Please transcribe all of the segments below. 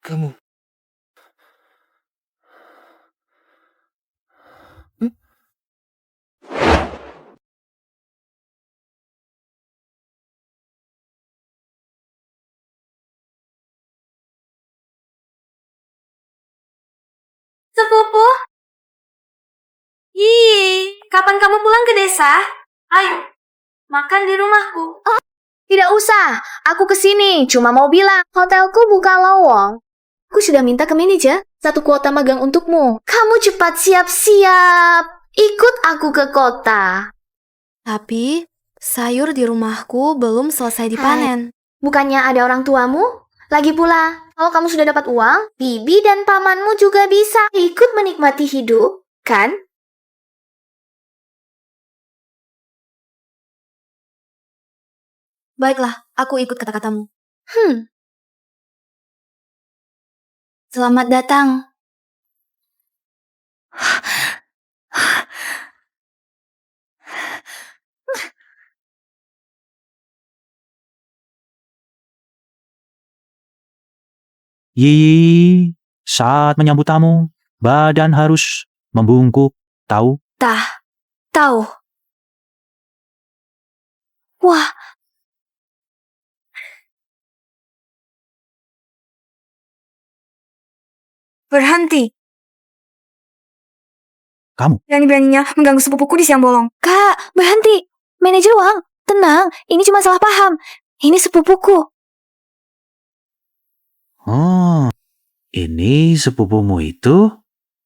Kamu. Hmm? Sepupu? Kapan kamu pulang ke desa? Ayo, makan di rumahku. Tidak usah, aku kesini. Cuma mau bilang, hotelku buka lowong. Aku sudah minta ke manajer 1 kuota magang untukmu. Kamu cepat siap-siap. Ikut aku ke kota. Tapi, sayur di rumahku belum selesai dipanen. Bukannya ada orang tuamu? Lagi pula, kalau kamu sudah dapat uang, bibi dan pamanmu juga bisa ikut menikmati hidup, kan? Baiklah, aku ikut kata-katamu. Hmm, Selamat datang. Yi, saat menyambut tamu, badan harus membungkuk, tahu? Tahu. Wah. Berhenti. Kamu? Berani-beraninya mengganggu sepupuku di siang bolong. Kak, berhenti. Manajer uang. Tenang, ini cuma salah paham. Ini sepupuku. Oh, ini sepupumu itu?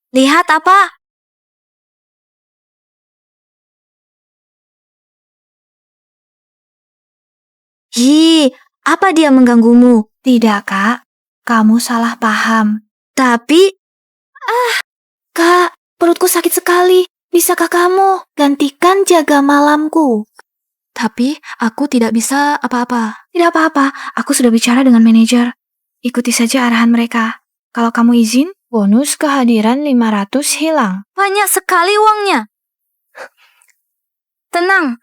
Lihat apa? Apa dia mengganggumu? Tidak, Kak. Kamu salah paham. Tapi, Kak, perutku sakit sekali. Bisakah kamu gantikan jaga malamku? Tapi, aku tidak bisa apa-apa. Tidak apa-apa, aku sudah bicara dengan manajer. Ikuti saja arahan mereka. Kalau kamu izin, bonus kehadiran 500 hilang. Banyak sekali uangnya. Tenang,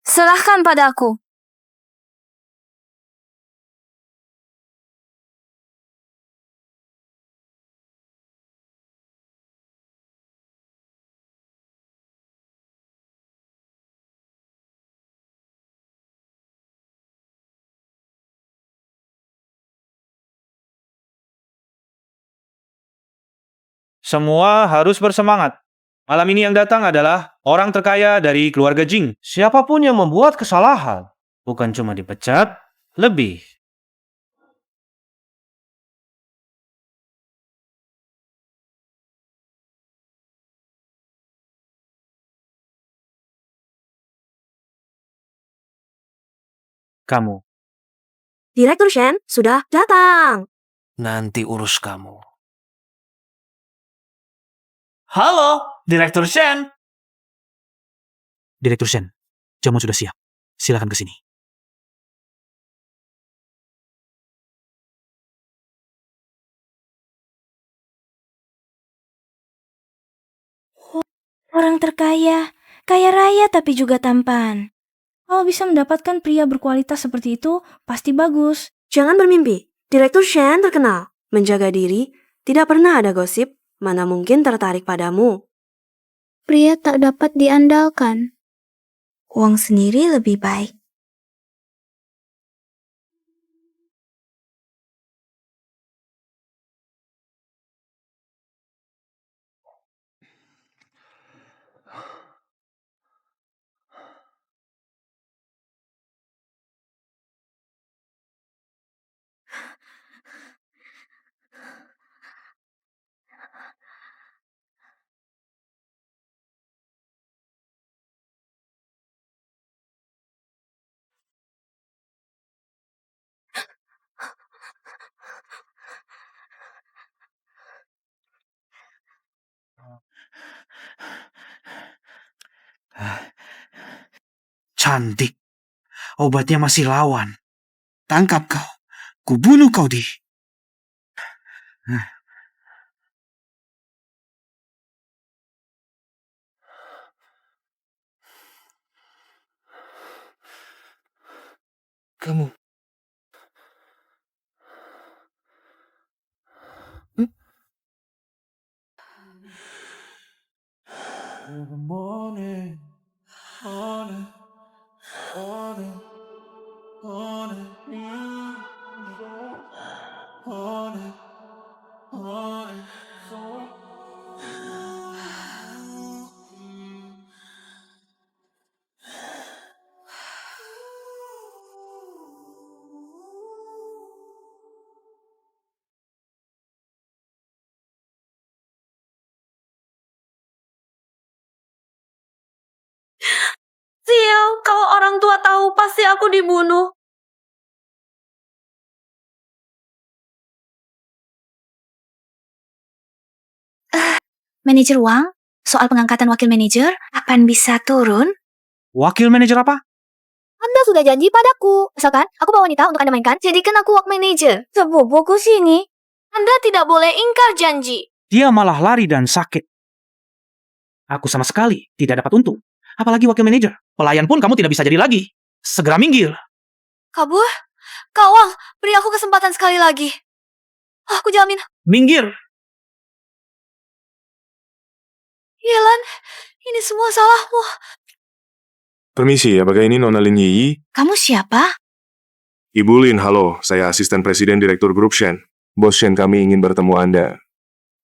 serahkan pada aku. Semua harus bersemangat. Malam ini yang datang adalah orang terkaya dari keluarga Jing. Siapapun yang membuat kesalahan, bukan cuma dipecat, lebih. Kamu. Direktur Shen sudah datang. Nanti urus kamu. Halo, Direktur Shen. Direktur Shen, jamu sudah siap. Silakan ke sini. Orang terkaya, kaya raya tapi juga tampan. Kalau bisa mendapatkan pria berkualitas seperti itu, pasti bagus. Jangan bermimpi. Direktur Shen terkenal. Menjaga diri, tidak pernah ada gosip, mana mungkin tertarik padamu. Pria tak dapat diandalkan. Uang sendiri lebih baik. Cantik. Obatnya masih lawan. Tangkap kau. Kubunuh kau, Di. Kamu. Sial, kalau orang tua tahu pasti aku dibunuh. Manajer Wang, soal pengangkatan wakil manajer, kapan bisa turun? Wakil manajer apa? Anda sudah janji padaku. Misalkan, aku bawa wanita untuk Anda mainkan, jadikan aku work manager. Sepupuku sini. Anda tidak boleh ingkar janji. Dia malah lari dan sakit. Aku sama sekali tidak dapat untung. Apalagi wakil manajer. Pelayan pun kamu tidak bisa jadi lagi. Segera minggir. Kabur? Kak Wang, beri aku kesempatan sekali lagi. Aku jamin. Minggir. Yelan, ini semua salahmu. Permisi, apakah ini Nona Lin Yi? Kamu siapa? Ibu Lin, halo. Saya asisten presiden direktur grup Shen. Bos Shen kami ingin bertemu Anda.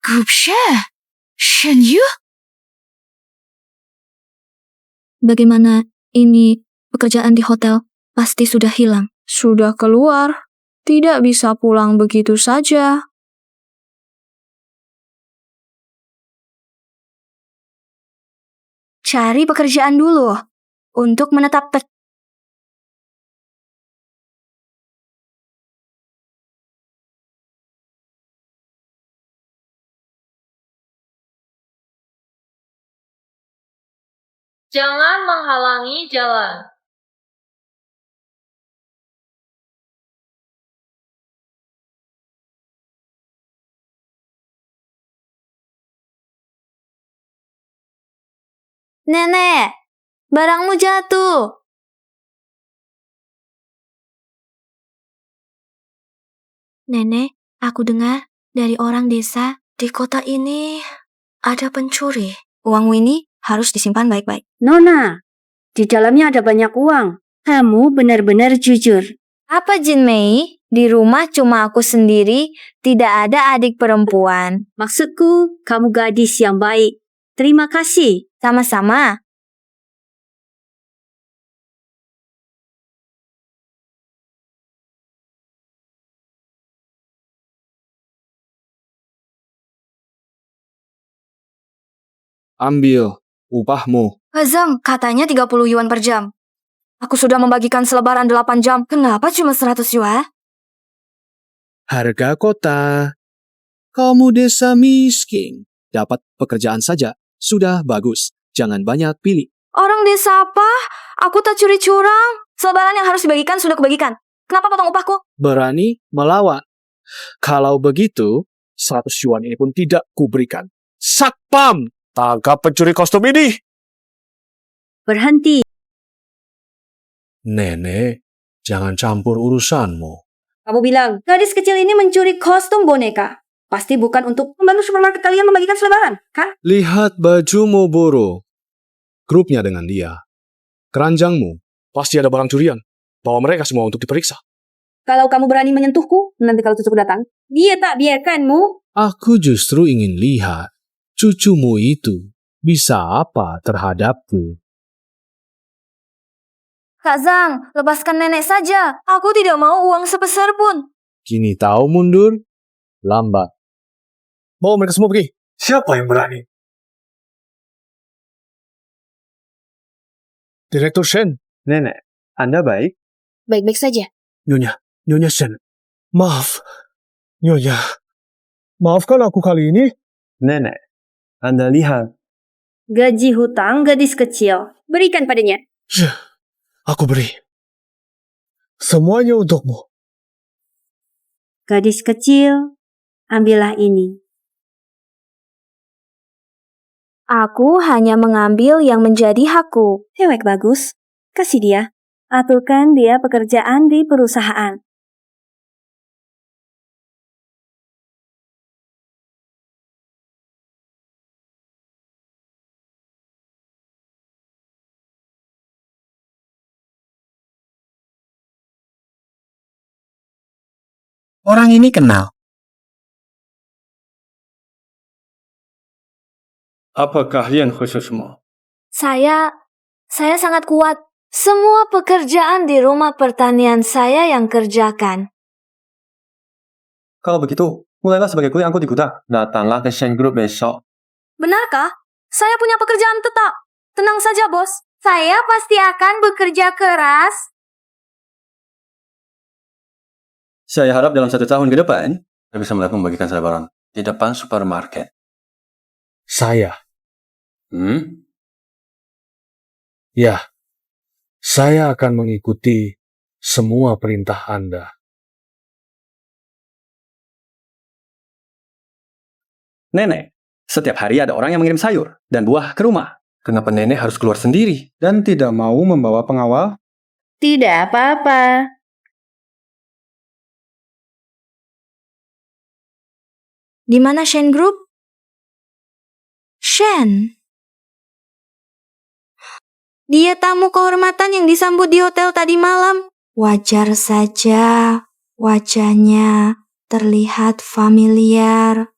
Grup Shen? Shen Yu? Bagaimana ini pekerjaan di hotel? Pasti sudah hilang. Sudah keluar. Tidak bisa pulang begitu saja. Cari pekerjaan dulu. Untuk menetap Jangan menghalangi jalan. Nenek, barangmu jatuh. Nenek, aku dengar dari orang desa di kota ini ada pencuri. Uangmu ini harus disimpan baik-baik. Nona, di dalamnya ada banyak uang. Kamu benar-benar jujur. Apa Jin Mei? Di rumah cuma aku sendiri, tidak ada adik perempuan. Maksudku, kamu gadis yang baik. Terima kasih. Sama-sama. Ambil upahmu. Zhang, katanya 30 yuan per jam. Aku sudah membagikan selebaran 8 jam. Kenapa cuma 100 yuan? Harga kota. Kamu desa miskin. Dapat pekerjaan saja. Sudah bagus. Jangan banyak pilih. Orang desa apa? Aku tak curi curang. Selebaran yang harus dibagikan sudah kubagikan. Kenapa potong upahku? Berani melawan. Kalau begitu, 100 yuan ini pun tidak kuberikan. Satpam! Tangkap pencuri kostum ini! Berhenti. Nenek, jangan campur urusanmu. Kamu bilang, gadis kecil ini mencuri kostum boneka. Pasti bukan untuk membantu supermarket kalian membagikan selebaran, kan? Lihat bajumu, Boro. Grupnya dengan dia. Keranjangmu, pasti ada barang curian. Bawa mereka semua untuk diperiksa. Kalau kamu berani menyentuhku, nanti kalau cucuku datang, dia tak biarkanmu. Aku justru ingin lihat cucumu itu bisa apa terhadapku. Kak Zhang, lepaskan nenek saja. Aku tidak mau uang sebesar pun. Kini tahu mundur? Lambat. Bawa mereka semua pergi. Siapa yang berani? Direktur Shen. Nenek, Anda baik? Baik-baik saja. Nyonya Shen. Maaf. Nyonya. Maafkan aku kali ini. Nenek, Anda lihat. Gaji hutang gadis kecil. Berikan padanya. Aku beri. Semuanya untukmu. Gadis kecil, ambillah ini. Aku hanya mengambil yang menjadi hakku. Cewek bagus. Kasih dia. Aturkan dia pekerjaan di perusahaan. Orang ini kenal. Apa keahlian khususmu? Saya sangat kuat. Semua pekerjaan di rumah pertanian saya yang kerjakan. Kalau begitu, mulailah sebagai kuli angkut di gudang. Datanglah ke Shen Group besok. Benarkah? Saya punya pekerjaan tetap. Tenang saja, bos. Saya pasti akan bekerja keras. Saya harap dalam 1 tahun ke depan, saya bisa melihat membagikan selebaran di depan supermarket. Saya. Hmm? Ya, saya akan mengikuti semua perintah Anda. Nenek, setiap hari ada orang yang mengirim sayur dan buah ke rumah. Kenapa nenek harus keluar sendiri? Dan tidak mau membawa pengawal? Tidak apa-apa. Di mana Shen Group? Shen. Dia tamu kehormatan yang disambut di hotel tadi malam. Wajar saja wajahnya terlihat familiar.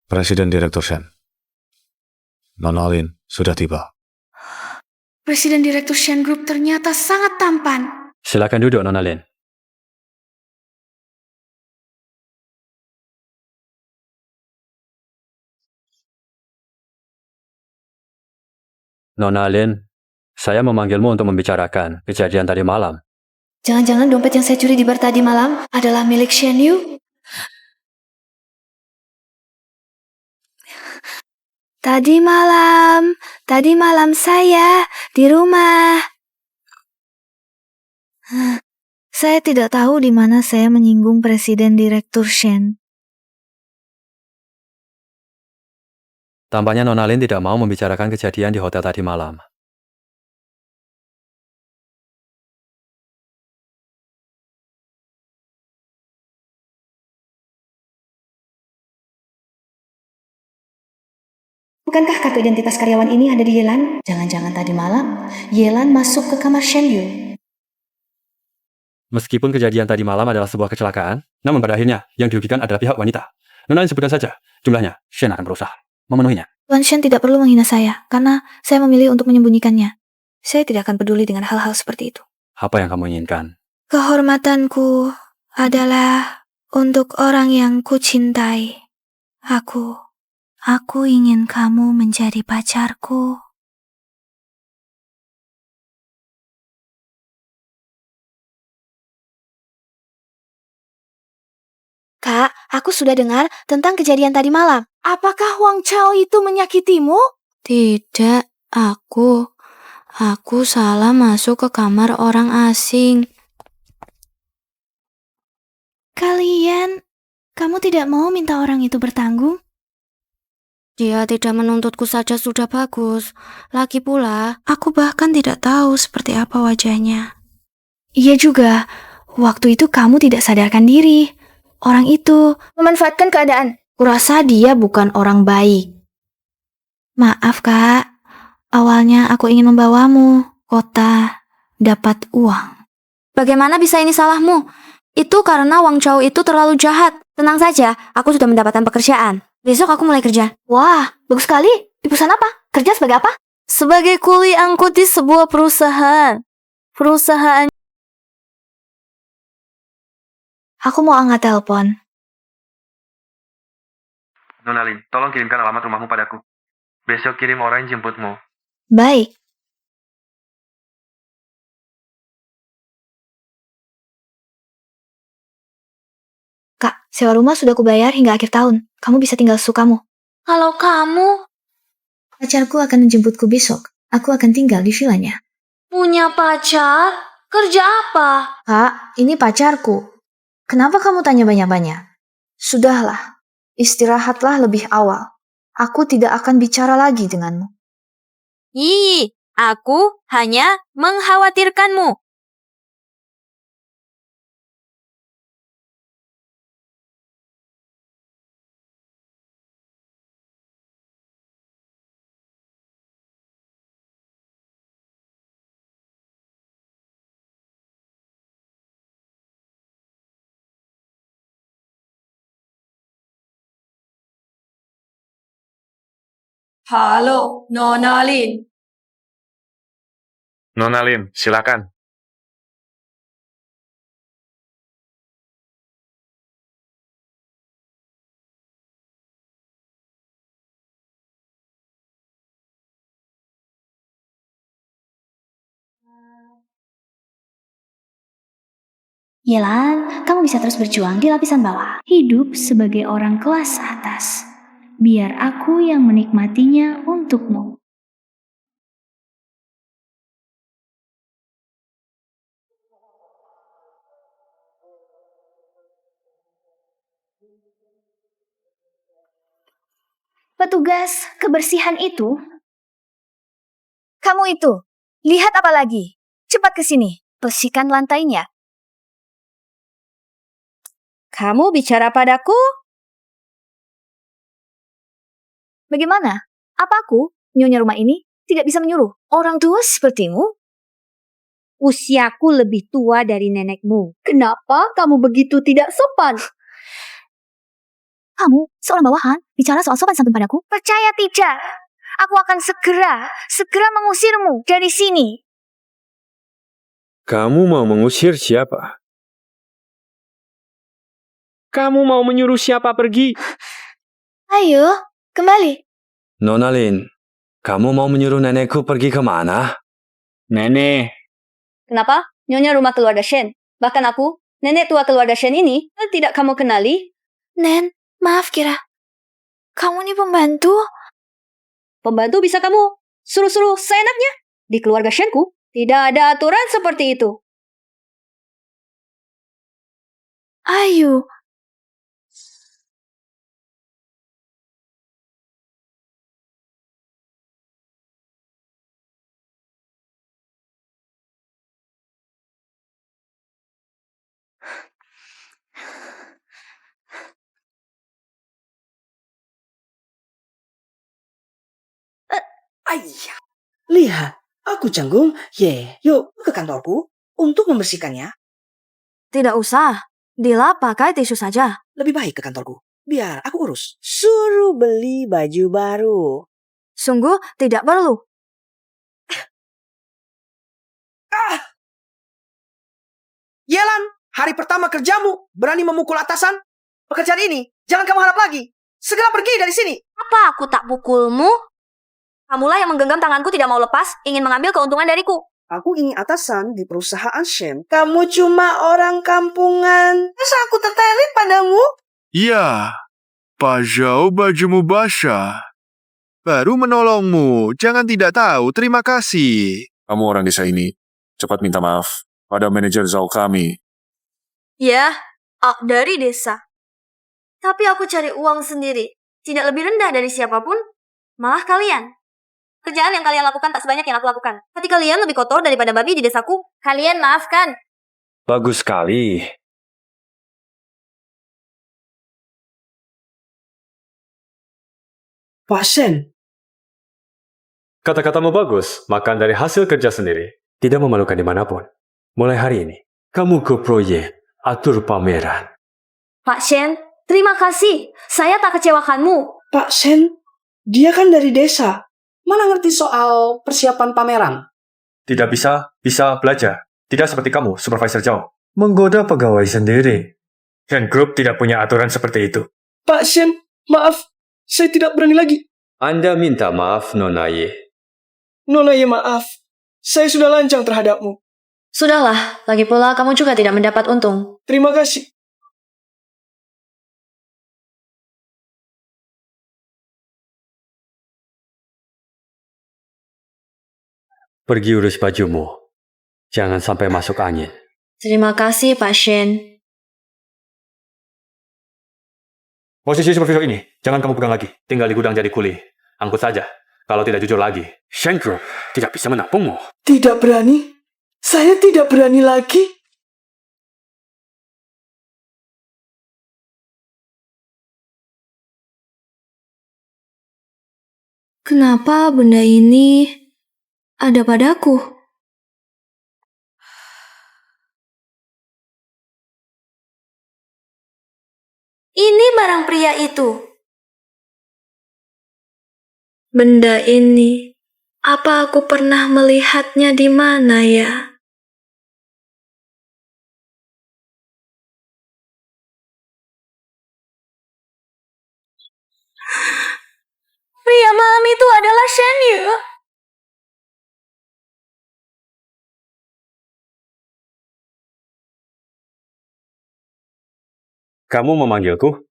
Presiden Direktur Shen. Nona Lin sudah tiba. Presiden Direktur Shen Group ternyata sangat tampan. Silakan duduk, Nona Lin. Nona Lin, saya memanggilmu untuk membicarakan kejadian tadi malam. Jangan-jangan dompet yang saya curi di bar tadi malam adalah milik Shen Yu? Tadi malam saya di rumah. Saya tidak tahu di mana saya menyinggung Presiden Direktur Shen. Tampaknya Nona Lin tidak mau membicarakan kejadian di hotel tadi malam. Bukankah kartu identitas karyawan ini ada di Yelan? Jangan-jangan tadi malam, Yelan masuk ke kamar Shen Yu. Meskipun kejadian tadi malam adalah sebuah kecelakaan, namun pada akhirnya yang dirugikan adalah pihak wanita. Nona Lin sebutkan saja jumlahnya, Shen akan berusaha memenuhinya. Tuan Shen tidak perlu menghina saya, karena saya memilih untuk menyembunyikannya. Saya tidak akan peduli dengan hal-hal seperti itu. Apa yang kamu inginkan? Kehormatanku adalah untuk orang yang kucintai. Aku ingin kamu menjadi pacarku. Kak, aku sudah dengar tentang kejadian tadi malam. Apakah Wang Chao itu menyakitimu? Tidak, aku salah masuk ke kamar orang asing. Kamu tidak mau minta orang itu bertanggung? Dia tidak menuntutku saja sudah bagus. Lagi pula, aku bahkan tidak tahu seperti apa wajahnya. Iya juga, waktu itu kamu tidak sadarkan diri. Orang itu memanfaatkan keadaan. Kurasa dia bukan orang baik. Maaf, Kak. Awalnya aku ingin membawamu kota dapat uang. Bagaimana bisa ini salahmu? Itu karena Wang Chao itu terlalu jahat. Tenang saja, aku sudah mendapatkan pekerjaan. Besok aku mulai kerja. Wah, bagus sekali. Di perusahaan apa? Kerja sebagai apa? Sebagai kuli angkut di sebuah perusahaan. Aku mau angkat telepon. Nona Lin, tolong kirimkan alamat rumahmu padaku. Besok kirim orang yang jemputmu. Baik. Kak, sewa rumah sudah kubayar hingga akhir tahun. Kamu bisa tinggal sesukamu. Kalau kamu Pacarku akan menjemputku besok. Aku akan tinggal di vilanya. punya pacar, kerja apa? Kak, ini pacarku. Kenapa kamu tanya banyak-banyak? Sudahlah, istirahatlah lebih awal. Aku tidak akan bicara lagi denganmu. Aku hanya mengkhawatirkanmu. Halo, Nona Lin. Nona Lin, silakan. Yelan, kamu bisa terus berjuang di lapisan bawah. Hidup sebagai orang kelas atas. Biar aku yang menikmatinya untukmu. Petugas kebersihan itu. Kamu itu, lihat apa lagi? Cepat ke sini, bersihkan lantainya. Kamu bicara padaku? Bagaimana? Apa aku, nyonya rumah ini, tidak bisa menyuruh orang tua sepertimu? Usiaku lebih tua dari nenekmu. Kenapa kamu begitu tidak sopan? Kamu, seorang bawahan, bicara soal sopan santun padaku? Percaya tidak. Aku akan segera mengusirmu dari sini. Kamu mau mengusir siapa? Kamu mau menyuruh siapa pergi? Ayo, kembali. Nona Lin, kamu mau menyuruh nenekku pergi kemana? Nenek. Kenapa? Nyonya rumah keluarga Shen. Bahkan aku, nenek tua keluarga Shen ini, tidak kamu kenali? Nen, maaf Kira. Kamu ini pembantu? Pembantu bisa kamu suruh-suruh seenaknya. Di keluarga Shenku, tidak ada aturan seperti itu. Ayo. Ayah, lihat, aku canggung. Yuk ke kantorku untuk membersihkannya. Tidak usah. Dila pakai tisu saja. Lebih baik ke kantorku. Biar aku urus. Suruh beli baju baru. Sungguh tidak perlu. Yelan, hari pertama kerjamu berani memukul atasan? Pekerjaan ini jangan kamu harap lagi. Segera pergi dari sini. Apa aku tak pukulmu? Kamulah yang menggenggam tanganku tidak mau lepas, ingin mengambil keuntungan dariku. Aku ingin atasan di perusahaan Shen. Kamu cuma orang kampungan. Masa aku tertarik padamu? Ya, Pak Zhao bajumu basah. Baru menolongmu, jangan tidak tahu, terima kasih. Kamu orang desa ini, cepat minta maaf pada manajer Zhao kami. Ya, dari desa. Tapi aku cari uang sendiri. Tidak lebih rendah dari siapapun. Malah kalian. Kerjaan yang kalian lakukan tak sebanyak yang aku lakukan. Hati kalian lebih kotor daripada babi di desaku. Kalian maafkan. Bagus sekali. Pak Shen. Kata-katamu bagus, makan dari hasil kerja sendiri. Tidak memalukan dimanapun. Mulai hari ini, kamu ke proyek atur pameran. Pak Shen, terima kasih. Saya tak kecewakanmu. Pak Shen, dia kan dari desa. Mana ngerti soal persiapan pameran? Tidak bisa belajar. Tidak seperti kamu, Supervisor Zhao. Menggoda pegawai sendiri. Shen Group tidak punya aturan seperti itu. Pak Shen, maaf. Saya tidak berani lagi. Anda minta maaf, Nona Ye. Nona Ye, maaf. Saya sudah lancang terhadapmu. Sudahlah, lagi pula kamu juga tidak mendapat untung. Terima kasih. Pergi urus bajumu. Jangan sampai masuk angin. Terima kasih, Pak Shen. Posisi supervisor ini, jangan kamu pegang lagi. Tinggal di gudang jadi kuli. Angkut saja. Kalau tidak jujur lagi, Shen Group tidak bisa menampungmu. Tidak berani? Saya tidak berani lagi. Kenapa benda ini ada padaku? Ini barang pria itu. Benda ini, apa aku pernah melihatnya di mana ya? Pria malam itu adalah Shen Yu. Kamu memanggilku?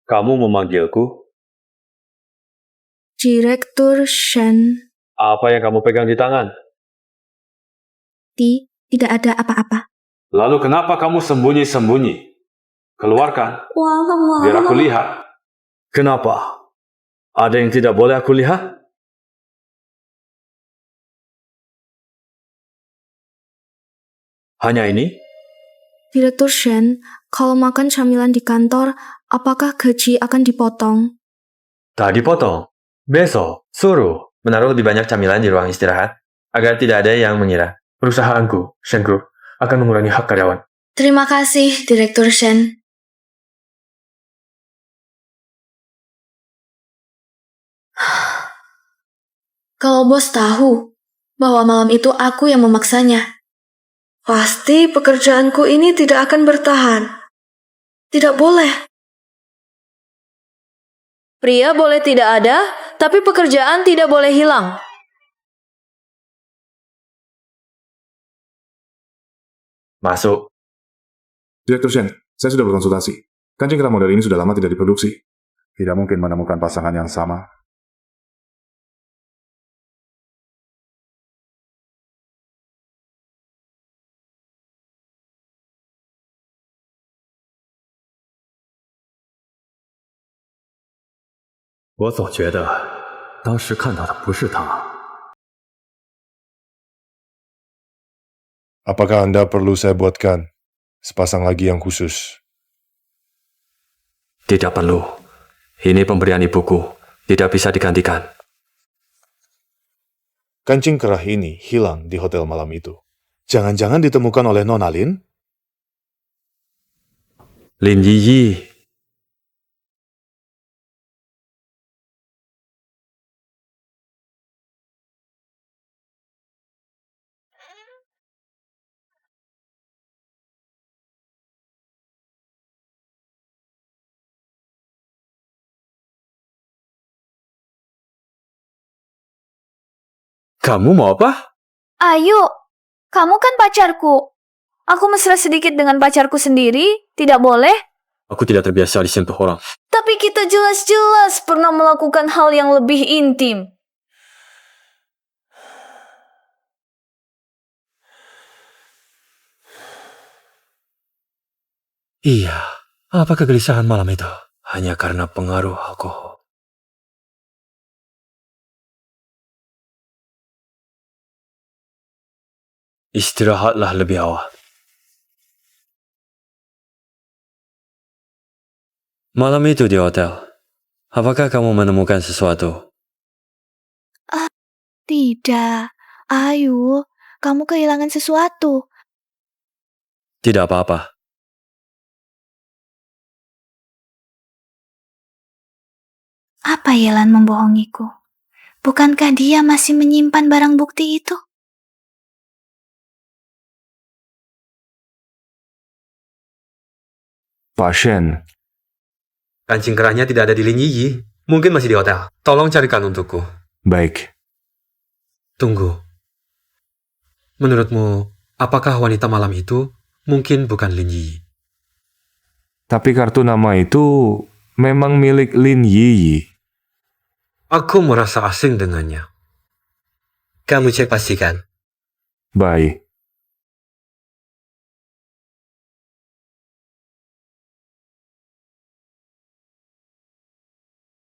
Kamu memanggilku? Direktur Shen. Apa yang kamu pegang di tangan? Tidak ada apa-apa. Lalu kenapa kamu sembunyi-sembunyi? Keluarkan, biar aku lihat. Kenapa? Ada yang tidak boleh aku lihat? Hanya ini? Direktur Shen, kalau makan camilan di kantor, apakah gaji akan dipotong? Tak dipotong. Besok, suruh menaruh lebih banyak camilan di ruang istirahat, agar tidak ada yang mengira perusahaanku, Shen Group, akan mengurangi hak karyawan. Terima kasih, Direktur Shen. Kalau bos tahu bahwa malam itu aku yang memaksanya, pasti pekerjaanku ini tidak akan bertahan. Tidak boleh. Pria boleh tidak ada, tapi pekerjaan tidak boleh hilang. Masuk. Direktur Shen, saya sudah berkonsultasi. Kancing kerah model ini sudah lama tidak diproduksi. Tidak mungkin menemukan pasangan yang sama. Aku总觉得当时看到的不是他。 Apakah Anda perlu saya buatkan sepasang lagi yang khusus? Tidak perlu. Ini pemberian ibuku. Tidak bisa digantikan. Kancing kerah ini hilang di hotel malam itu. Jangan-jangan ditemukan oleh Nona Lin? Lin Yiyi. Kamu mau apa? Ayo, kamu kan pacarku. Aku mesra sedikit dengan pacarku sendiri, tidak boleh? Aku tidak terbiasa disentuh orang. Tapi kita jelas-jelas pernah melakukan hal yang lebih intim. Iya, apa kegelisahan malam itu? Hanya karena pengaruh alkohol. Istirahatlah lebih awal. Malam itu di hotel, apakah kamu menemukan sesuatu? Tidak. Ayo, kamu kehilangan sesuatu. Tidak apa-apa. Apa Yelan membohongiku? Bukankah dia masih menyimpan barang bukti itu? Pak Shen. Kancing kerahnya tidak ada di Lin Yiyi. Mungkin masih di hotel. Tolong carikan untukku. Baik. Tunggu. Menurutmu, apakah wanita malam itu mungkin bukan Lin Yiyi? Tapi kartu nama itu memang milik Lin Yiyi. Aku merasa asing dengannya. Kamu cek pastikan. Baik.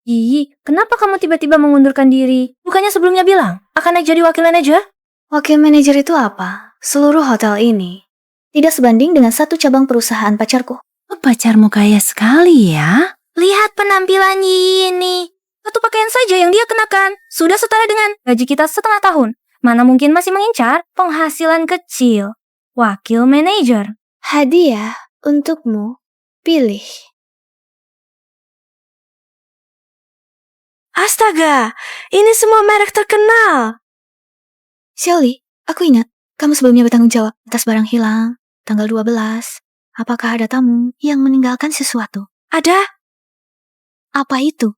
Yi, kenapa kamu tiba-tiba mengundurkan diri? Bukannya sebelumnya bilang akan naik jadi wakil manajer? Wakil manajer itu apa? Seluruh hotel ini tidak sebanding dengan satu cabang perusahaan pacarku. Pacarmu kaya sekali ya? Lihat penampilan Yi ini. Satu pakaian saja yang dia kenakan sudah setara dengan gaji kita setengah tahun. Mana mungkin masih mengincar penghasilan kecil. Wakil manajer. Hadiah untukmu. Pilih. Astaga, ini semua merek terkenal. Shelly, aku ingat kamu sebelumnya bertanggung jawab atas barang hilang tanggal 12. Apakah ada tamu yang meninggalkan sesuatu? Ada? Apa itu?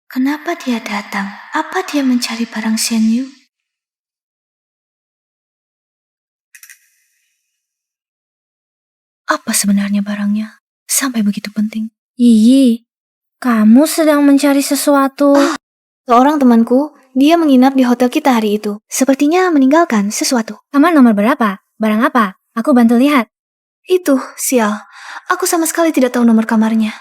Kenapa dia datang? Apa dia mencari barang Shen Yu? Apa sebenarnya barangnya? Sampai begitu penting. Yi, kamu sedang mencari sesuatu. Seorang temanku, dia menginap di hotel kita hari itu. Sepertinya meninggalkan sesuatu. Kamar nomor berapa? Barang apa? Aku bantu lihat. Itu, sial. Aku sama sekali tidak tahu nomor kamarnya.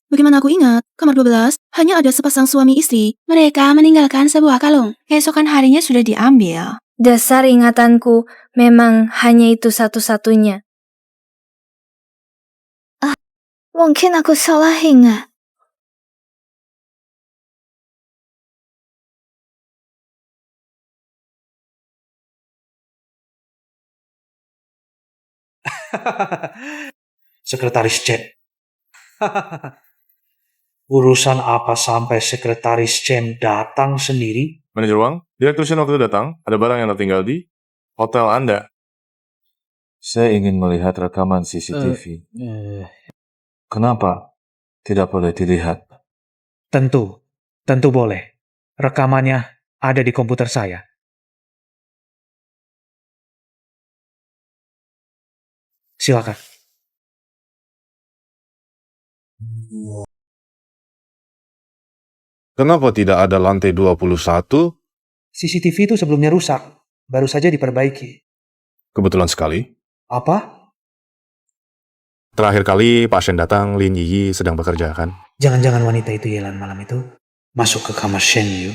Bagaimana aku ingat, kamar 12 hanya ada sepasang suami istri. Mereka meninggalkan sebuah kalung. Keesokan harinya sudah diambil. Dasar ingatanku, memang hanya itu satu-satunya. Mungkin aku salah ingat. Sekretaris Chen. Urusan apa sampai Sekretaris Chen datang sendiri? Manajer uang, Direktur Shen waktu itu datang, ada barang yang tertinggal di hotel Anda. Saya ingin melihat rekaman CCTV. Kenapa tidak boleh dilihat? Tentu boleh. Rekamannya ada di komputer saya. Silakan. Kenapa tidak ada lantai 21? CCTV itu sebelumnya rusak, baru saja diperbaiki. Kebetulan sekali. Apa? Terakhir kali Pak Shen datang, Lin Yi sedang bekerja, kan? Jangan-jangan wanita itu Yelan malam itu masuk ke kamar Shen Yu?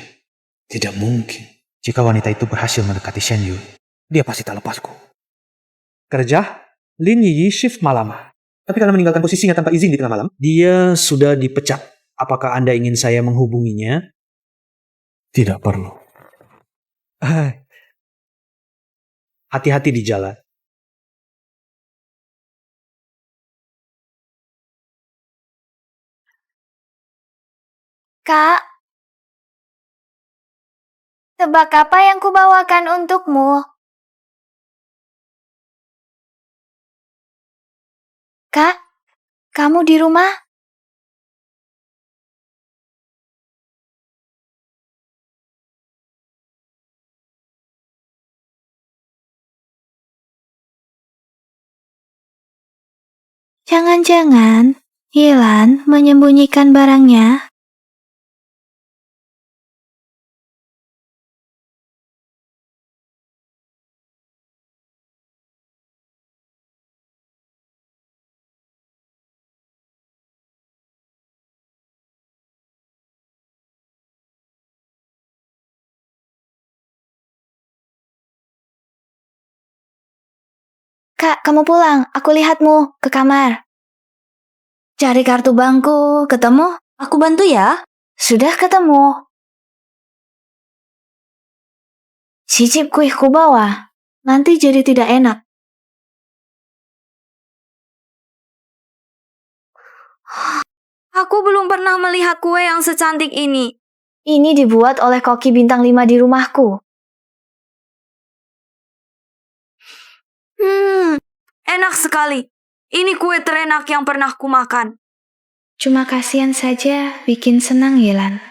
Tidak mungkin. Jika wanita itu berhasil mendekati Shen Yu, dia pasti tak lepasku. Kerja, Lin Yi shift malam. Tapi karena meninggalkan posisinya tanpa izin di tengah malam, dia sudah dipecat. Apakah Anda ingin saya menghubunginya? Tidak perlu. Hati-hati di jalan. Kak, tebak apa yang kubawakan untukmu? Kak, kamu di rumah? Jangan-jangan Yelan menyembunyikan barangnya. Kak, kamu pulang. Aku lihatmu ke kamar. Cari kartu bankku. Ketemu? Aku bantu ya. Sudah ketemu. Cicip kuihku bawa. Nanti jadi tidak enak. Aku belum pernah melihat kue yang secantik ini. Ini dibuat oleh koki bintang 5 di rumahku. Enak sekali. Ini kue terenak yang pernah kumakan. Cuma kasihan saja, bikin senang Yelan.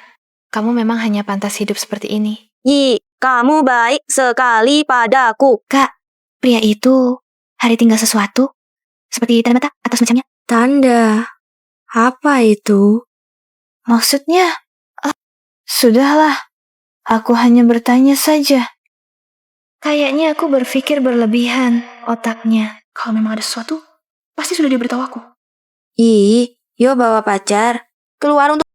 Kamu memang hanya pantas hidup seperti ini. Yi, kamu baik sekali padaku. Kak, pria itu hari tinggal sesuatu? Seperti tanda mata atau semacamnya? Tanda? Apa itu? Maksudnya? Sudahlah, aku hanya bertanya saja. Kayaknya aku berpikir berlebihan otaknya. Kalau memang ada sesuatu, pasti sudah diberitahu aku. Yi, yo bawa pacar. Keluar untuk...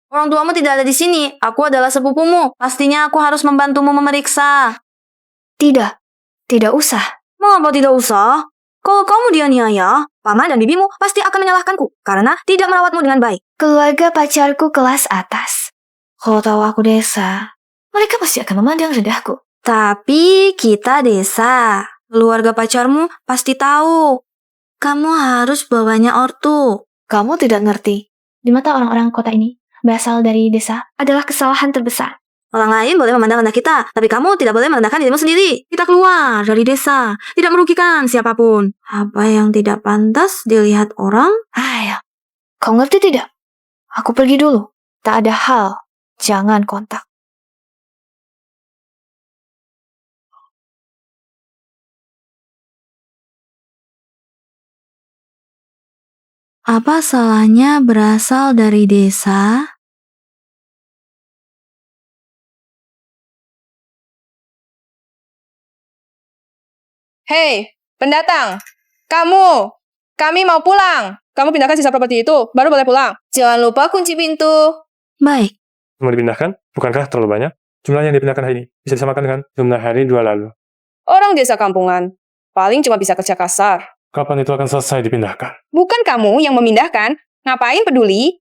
Orang tuamu tidak ada di sini. Aku adalah sepupumu. Pastinya aku harus membantumu memeriksa. Tidak usah. Mengapa tidak usah? Kalau kamu dianiaya, paman dan bibimu pasti akan menyalahkanku karena tidak merawatmu dengan baik. Keluarga pacarku kelas atas. Kalau tahu aku desa, mereka pasti akan memandang rendahku. Tapi kita desa. Keluarga pacarmu pasti tahu. Kamu harus bawanya ortu. Kamu tidak ngerti. Di mata orang-orang kota ini, berasal dari desa adalah kesalahan terbesar. Orang lain boleh memandang rendah kita, tapi kamu tidak boleh merendahkan dirimu sendiri. Kita keluar dari desa, tidak merugikan siapapun. Apa yang tidak pantas dilihat orang? Ayo, kau ngerti tidak? Aku pergi dulu. Tak ada hal, jangan kontak. Apa salahnya berasal dari desa? Hei, pendatang! Kami mau pulang. Kamu pindahkan sisa properti itu, baru boleh pulang. Jangan lupa kunci pintu. Baik. Mau dipindahkan? Bukankah terlalu banyak? Jumlah yang dipindahkan hari ini bisa disamakan dengan jumlah hari 2 lalu. Orang desa kampungan, paling cuma bisa kerja kasar. Kapan itu akan selesai dipindahkan? Bukan kamu yang memindahkan. Ngapain peduli?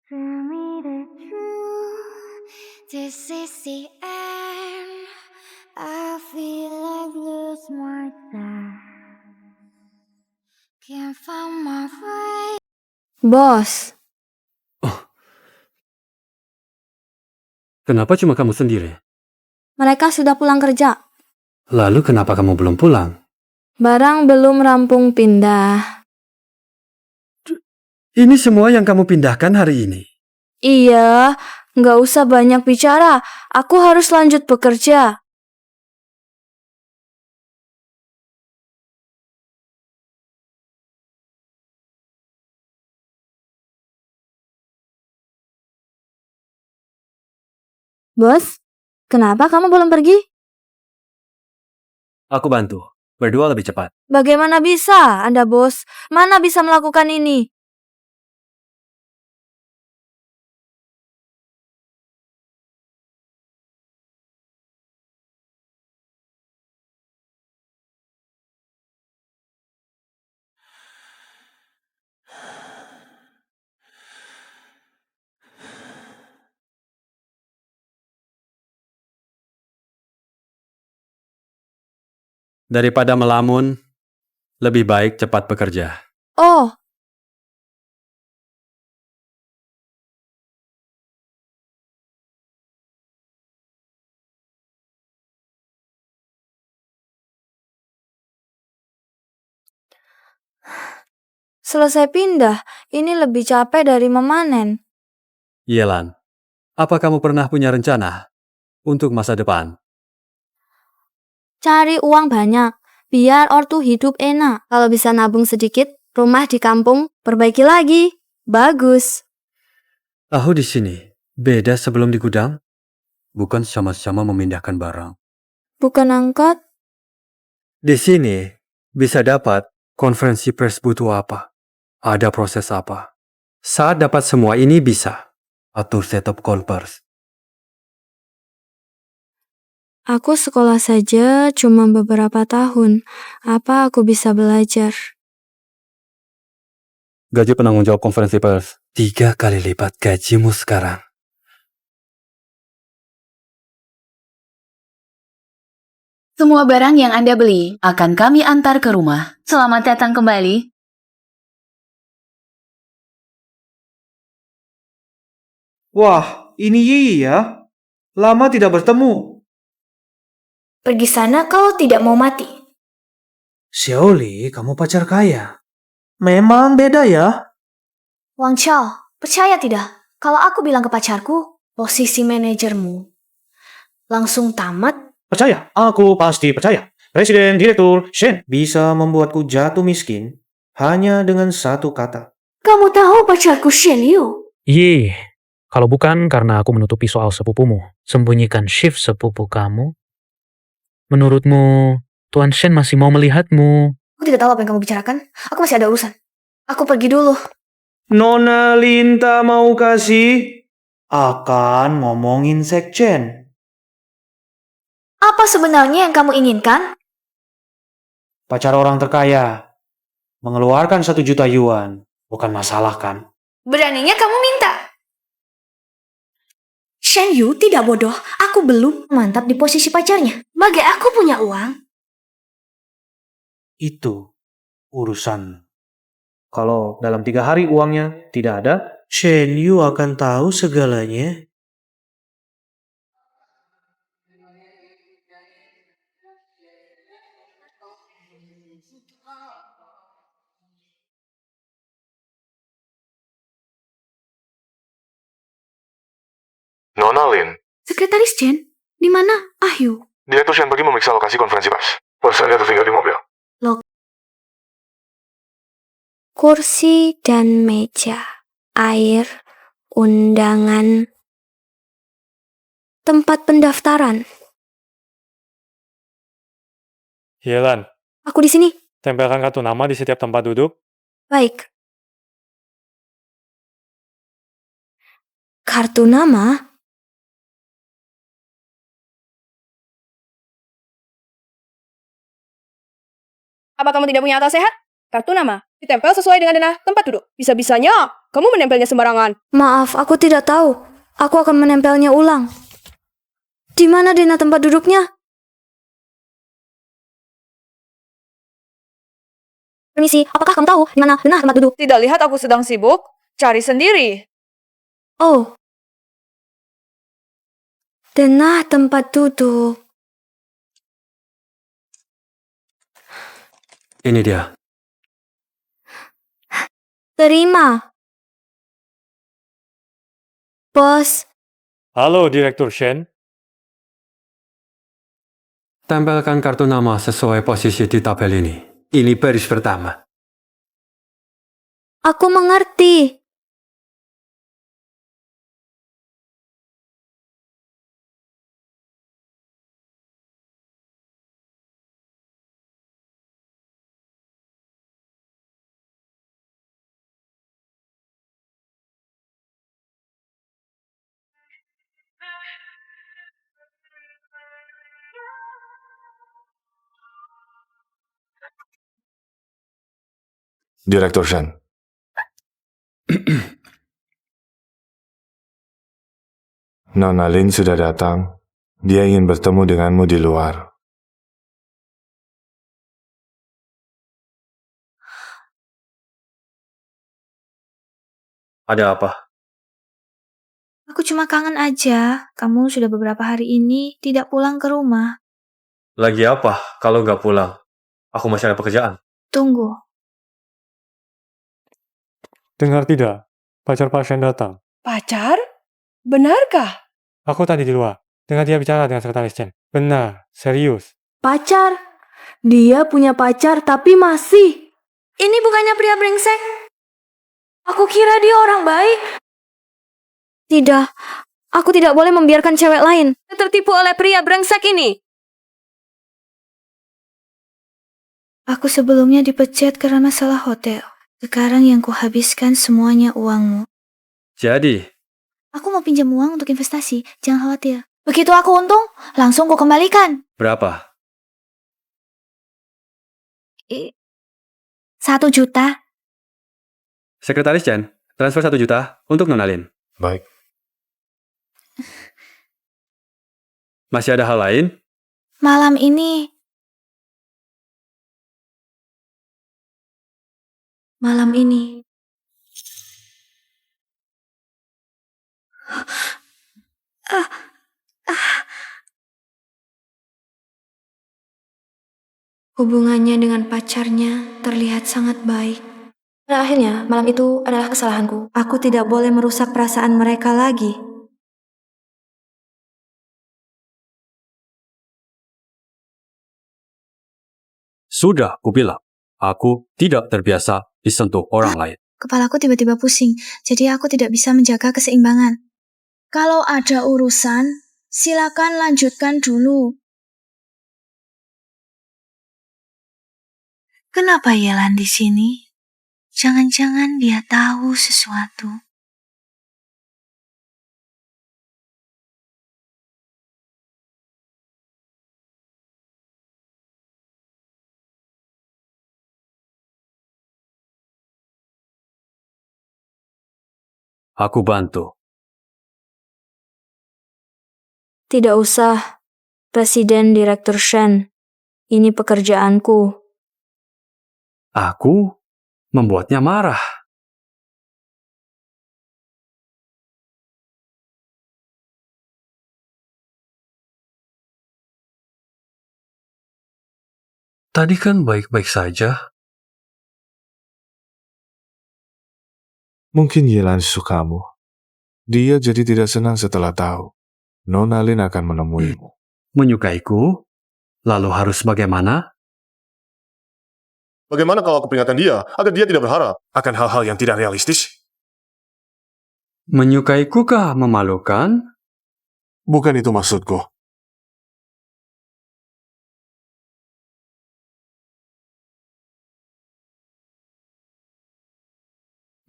Tell me the truth, this is the end. I feel like lose myself. Can't find my way. Bos, Kenapa cuma kamu sendiri? mereka sudah pulang kerja. Lalu kenapa kamu belum pulang? Barang belum rampung pindah. Ini semua yang kamu pindahkan hari ini. Iya, nggak usah banyak bicara. Aku harus lanjut bekerja. Bos, kenapa kamu belum pergi? Aku bantu. Berdua lebih cepat. Bagaimana bisa, Anda bos? Mana bisa melakukan ini? Daripada melamun, lebih baik cepat bekerja. Oh, selesai pindah. Ini lebih capek dari memanen. Yelan, apa kamu pernah punya rencana untuk masa depan? Cari uang banyak, biar ortu hidup enak. Kalau bisa nabung sedikit, rumah di kampung perbaiki lagi. Bagus. Tahu di sini, beda sebelum di gudang? Bukan sama-sama memindahkan barang. Bukan angkot? Di sini, bisa dapat konferensi pers butuh apa, ada proses apa. Saat dapat semua ini bisa atur setup call pers. Aku sekolah saja cuma beberapa tahun. Apa aku bisa belajar? Gaji penanggung jawab konferensi pers 3 kali lipat gajimu sekarang. Semua barang yang Anda beli akan kami antar ke rumah. Selamat datang kembali. Wah, ini Yi ya. Lama tidak bertemu. Pergi sana kau tidak mau mati. Xiaoli, kamu pacar kaya. Memang beda ya. Wang Chao, percaya tidak? Kalau aku bilang ke pacarku, posisi manajermu langsung tamat. Percaya, aku pasti percaya. Presiden Direktur Shen bisa membuatku jatuh miskin hanya dengan satu kata. Kamu tahu pacarku Shen Liu? Yi, kalau bukan karena aku menutupi soal sepupumu, sembunyikan shift sepupu kamu, menurutmu Tuan Shen masih mau melihatmu. Aku tidak tahu apa yang kamu bicarakan. Aku masih ada urusan. Aku pergi dulu. Nona Linta mau kasih akan ngomongin sekjen. Apa sebenarnya yang kamu inginkan? Pacar orang terkaya. Mengeluarkan 1 juta yuan. Bukan masalah kan? Beraninya kamu minta. Shen Yu tidak bodoh. Aku belum mantap di posisi pacarnya. Bagai aku punya uang. Itu urusan. Kalau dalam 3 hari uangnya tidak ada, Shen Yu akan tahu segalanya. Nona Lin, Sekretaris Chen, di mana Ahyu? Direktur Shen pergi memeriksa lokasi konferensi pers. Barusan dia tertinggal di mobil. Kursi dan meja, air, undangan, tempat pendaftaran. Yelan, Aku di sini. tempelkan kartu nama di setiap tempat duduk. Baik. Kartu nama? Apa kamu tidak punya akal sehat? Kartu nama ditempel sesuai dengan denah tempat duduk. Bisa-bisanya kamu menempelnya sembarangan. Maaf, aku tidak tahu. Aku akan menempelnya ulang. Di mana denah tempat duduknya? Permisi, apakah kamu tahu di mana denah tempat duduk? Tidak lihat aku sedang sibuk? Cari sendiri. Oh. Denah tempat duduk. Ini dia. Terima. Bos, Halo, Direktur Shen. Tempelkan kartu nama sesuai posisi di tabel ini. Ini baris pertama. aku mengerti. Direktur Shen. Nona Lin sudah datang. Dia ingin bertemu denganmu di luar. Ada apa? Aku cuma kangen aja. Kamu sudah beberapa hari ini tidak pulang ke rumah. Lagi apa kalau nggak pulang? Aku masih ada pekerjaan. Tunggu. Dengar tidak? Pacar pasien datang. Pacar? Benarkah? Aku tadi di luar. Dengar dia bicara dengan sekretaris Chen. Benar, serius. Pacar? Dia punya pacar tapi masih. Ini bukannya pria brengsek? Aku kira dia orang baik. Tidak, aku tidak boleh membiarkan cewek lain tertipu oleh pria brengsek ini. Aku sebelumnya dipecat karena masalah hotel. Sekarang yang kuhabiskan semuanya uangmu. Jadi, Aku mau pinjam uang untuk investasi. Jangan khawatir. Begitu aku untung, langsung ku kembalikan. berapa? 1 juta. Sekretaris Chen, transfer 1 juta untuk Nona Lin. Baik. Masih ada hal lain? Malam ini. Hubungannya dengan pacarnya terlihat sangat baik. Pada akhirnya, malam itu adalah kesalahanku. Aku tidak boleh merusak perasaan mereka lagi. Sudah, kubilang. Aku tidak terbiasa disentuh orang lain. Kepalaku tiba-tiba pusing, jadi aku tidak bisa menjaga keseimbangan. Kalau ada urusan, silakan lanjutkan dulu. Kenapa Yelan di sini? Jangan-jangan dia tahu sesuatu. Aku bantu. Tidak usah, Presiden Direktur Shen. Ini pekerjaanku. Aku membuatnya marah. Tadi kan baik-baik saja. Mungkin Yelan sukamu. Dia jadi tidak senang setelah tahu Nona Lin akan menemuimu. Menyukaiku? Lalu harus bagaimana? Bagaimana kalau aku peringatkan dia agar dia tidak berharap akan hal-hal yang tidak realistis? Menyukaiku kah memalukan? Bukan itu maksudku.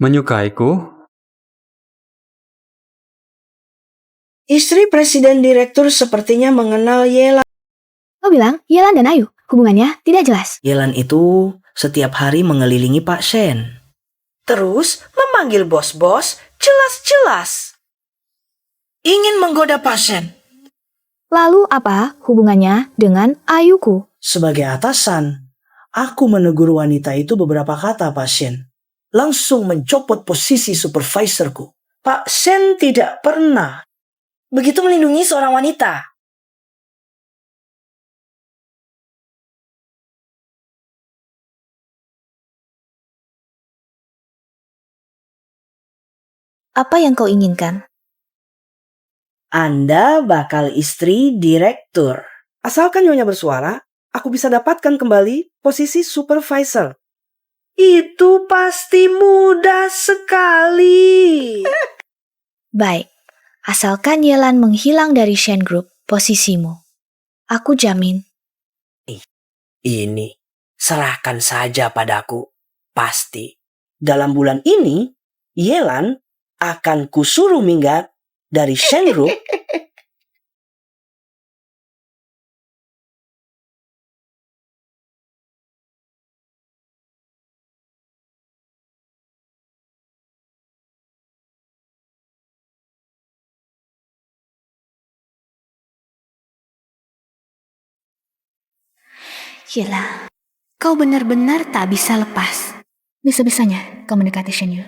Menyukaiku? Istri Presiden Direktur sepertinya mengenal Yelan. Kau bilang Yelan dan Ayu, hubungannya tidak jelas. Yelan itu setiap hari mengelilingi Pak Shen. Terus memanggil bos-bos jelas-jelas. Ingin menggoda Pak Shen. Lalu apa hubungannya dengan Ayuku? Sebagai atasan, aku menegur wanita itu beberapa kata Pak Shen. Langsung mencopot posisi supervisorku. Pak Shen tidak pernah begitu melindungi seorang wanita. Apa yang kau inginkan? Anda bakal istri direktur. Asalkan Nyonya bersuara, aku bisa dapatkan kembali posisi supervisor. Itu pasti mudah sekali. Baik, asalkan Yelan menghilang dari Shen Group, posisimu. Aku jamin. Ini, serahkan saja padaku. Pasti. Dalam bulan ini, Yelan akan kusuruh minggat dari Shen Group. Yelah, kau benar-benar tak bisa lepas. Bisa-bisanya kau mendekati Shen Yu.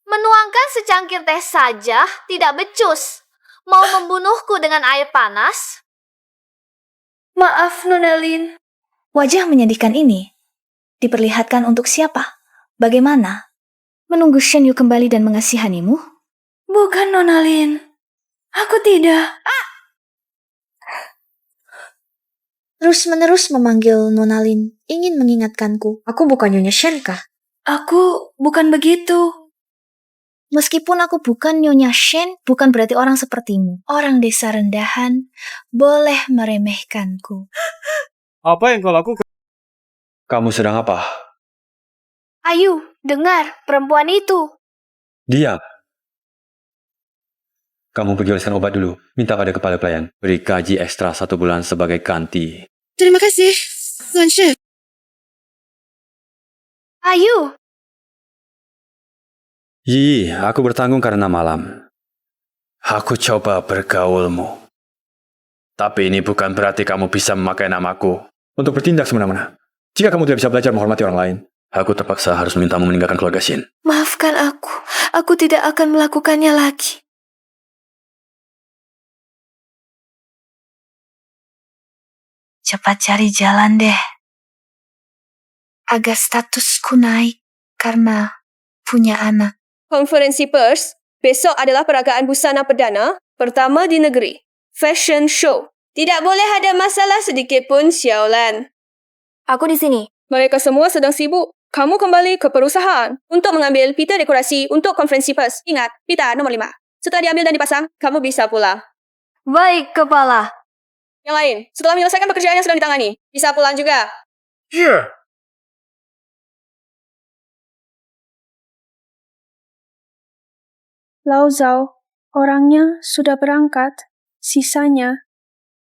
Menuangkan secangkir teh saja tidak becus. Mau membunuhku dengan air panas? Maaf, Nona Lin. Wajah menyedihkan ini diperlihatkan untuk siapa? Bagaimana? Menunggu Shen Yu kembali dan mengasihanimu? Bukan, Nona Lin. Aku tidak. Terus-menerus memanggil Nona Lin, ingin mengingatkanku. Aku bukan Nyonya Shen kah? Aku bukan begitu. Meskipun aku bukan Nyonya Shen, bukan berarti orang sepertimu. Orang desa rendahan boleh meremehkanku. Apa yang kau lakukan? Kamu sedang apa? Ayu, dengar, perempuan itu. Diam. Kamu pergi oleskan obat dulu. Minta pada kepala pelayan. Beri gaji ekstra 1 bulan sebagai ganti. Terima kasih, Tuan Chef. Ayu. Yi, aku bertanggung karena malam. Aku coba bergaulmu. Tapi ini bukan berarti kamu bisa memakai namaku untuk bertindak semena-mena. Jika kamu tidak bisa belajar menghormati orang lain, aku terpaksa harus memintamu meninggalkan keluarga Shin. Maafkan aku. Aku tidak akan melakukannya lagi. Cepat cari jalan deh. Agar statusku naik karena punya anak. Konferensi pers, besok adalah peragaan busana perdana pertama di negeri. Fashion show. Tidak boleh ada masalah sedikit pun, Xiaolan. Aku di sini. Mereka semua sedang sibuk. Kamu kembali ke perusahaan untuk mengambil pita dekorasi untuk konferensi pers. Ingat, pita nomor 5. Setelah diambil dan dipasang, kamu bisa pulang. Baik, Kepala. Yang lain, setelah menyelesaikan pekerjaan yang sedang ditangani, bisa pulang juga. Iya. Lao Zhao, orangnya sudah berangkat, sisanya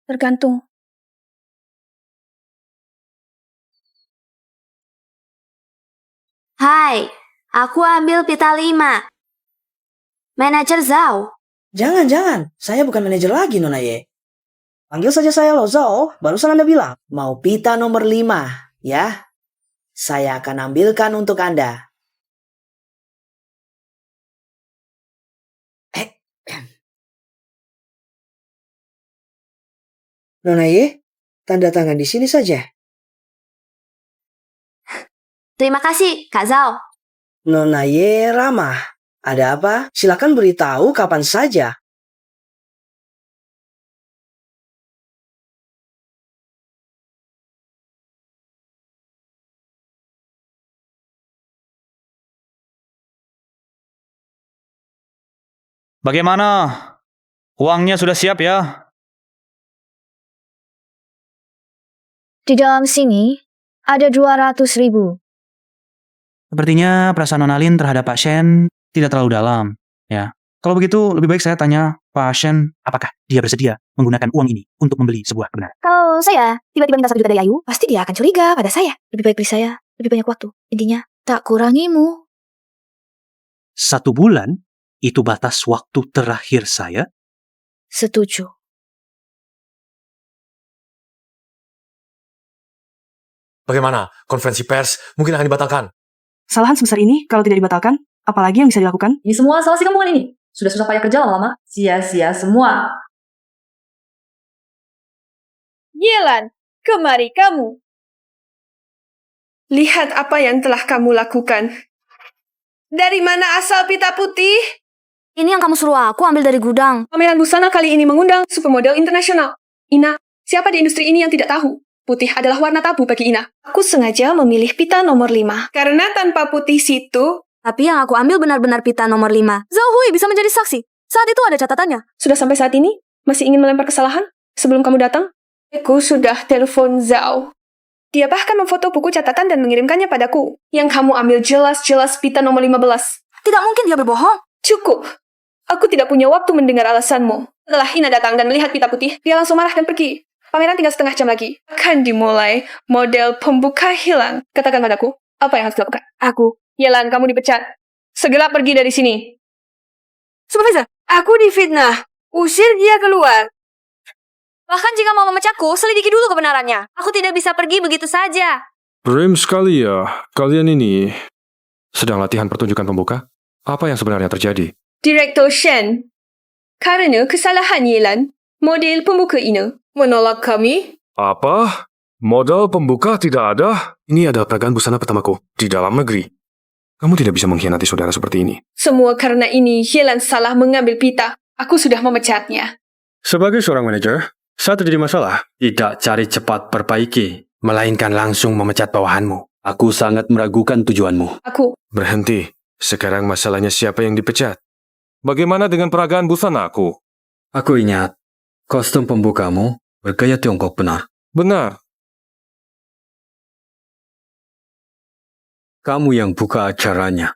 tergantung. Hai, aku ambil pita 5. Manajer Zhao. Jangan, saya bukan manajer lagi, Nona Ye. Panggil saja saya Lao Zhao, barusan Anda bilang, mau pita nomor 5, ya? Saya akan ambilkan untuk Anda. Nona Ye, tanda tangan di sini saja. Terima kasih, Kak Zhao. Nona Ye ramah. Ada apa? Silakan beritahu kapan saja. Bagaimana? Uangnya sudah siap ya? Di dalam sini ada 200.000. Sepertinya perasaan Nona Lin terhadap Pak Shen tidak terlalu dalam. Ya, kalau begitu lebih baik saya tanya Pak Shen, apakah dia bersedia menggunakan uang ini untuk membeli sebuah kebenaran? Kalau saya tiba-tiba minta 1 juta dari Ayu, pasti dia akan curiga pada saya. Lebih baik beri saya lebih banyak waktu. Intinya, tak kurangimu. 1 bulan? Itu batas waktu terakhir saya? Setuju. Bagaimana? Konferensi pers mungkin akan dibatalkan. Kesalahan sebesar ini kalau tidak dibatalkan, apalagi yang bisa dilakukan? Ini semua salah si kampungan ini. Sudah susah payah kerja lama-lama, sia-sia semua. Yelan, kemari kamu. Lihat apa yang telah kamu lakukan. Dari mana asal pita putih? Ini yang kamu suruh aku ambil dari gudang. Pameran busana kali ini mengundang supermodel internasional. Ina, siapa di industri ini yang tidak tahu? Putih adalah warna tabu bagi Ina. Aku sengaja memilih pita nomor 5. Karena tanpa putih situ... Tapi yang aku ambil benar-benar pita nomor 5. Zhao Hui bisa menjadi saksi. Saat itu ada catatannya. Sudah sampai saat ini? Masih ingin melempar kesalahan? Sebelum kamu datang? Aku sudah telepon Zhao. Dia bahkan memfoto buku catatan dan mengirimkannya padaku. Yang kamu ambil jelas-jelas pita nomor 15. Tidak mungkin dia berbohong. Cukup. Aku tidak punya waktu mendengar alasanmu. Setelah Ina datang dan melihat pita putih, dia langsung marah dan pergi. Pameran tinggal setengah jam lagi. Akan dimulai model pembuka hilang. Katakan padaku, apa yang harus dilakukan? Aku. Yelan, kamu dipecat. Segera pergi dari sini. Supervisor, aku difitnah. Usir dia keluar. Bahkan jika mau memecatku, selidiki dulu kebenarannya. Aku tidak bisa pergi begitu saja. Prim sekali ya, kalian ini sedang latihan pertunjukan pembuka? Apa yang sebenarnya terjadi? Direktur Shen, karena kesalahan Yelan, model pembuka ini menolak kami. Apa? Modal pembuka tidak ada? Ini adalah peragaan busana pertamaku di dalam negeri. Kamu tidak bisa mengkhianati saudara seperti ini. Semua karena ini Yelan salah mengambil pita. Aku sudah memecatnya. Sebagai seorang manajer, saat terjadi masalah, tidak cari cepat perbaiki, melainkan langsung memecat bawahanmu. Aku sangat meragukan tujuanmu. Aku. Berhenti. Sekarang masalahnya siapa yang dipecat? Bagaimana dengan peragaan busana aku? Aku ingat, kostum pembukamu bergaya Tiongkok benar. Benar. Kamu yang buka acaranya.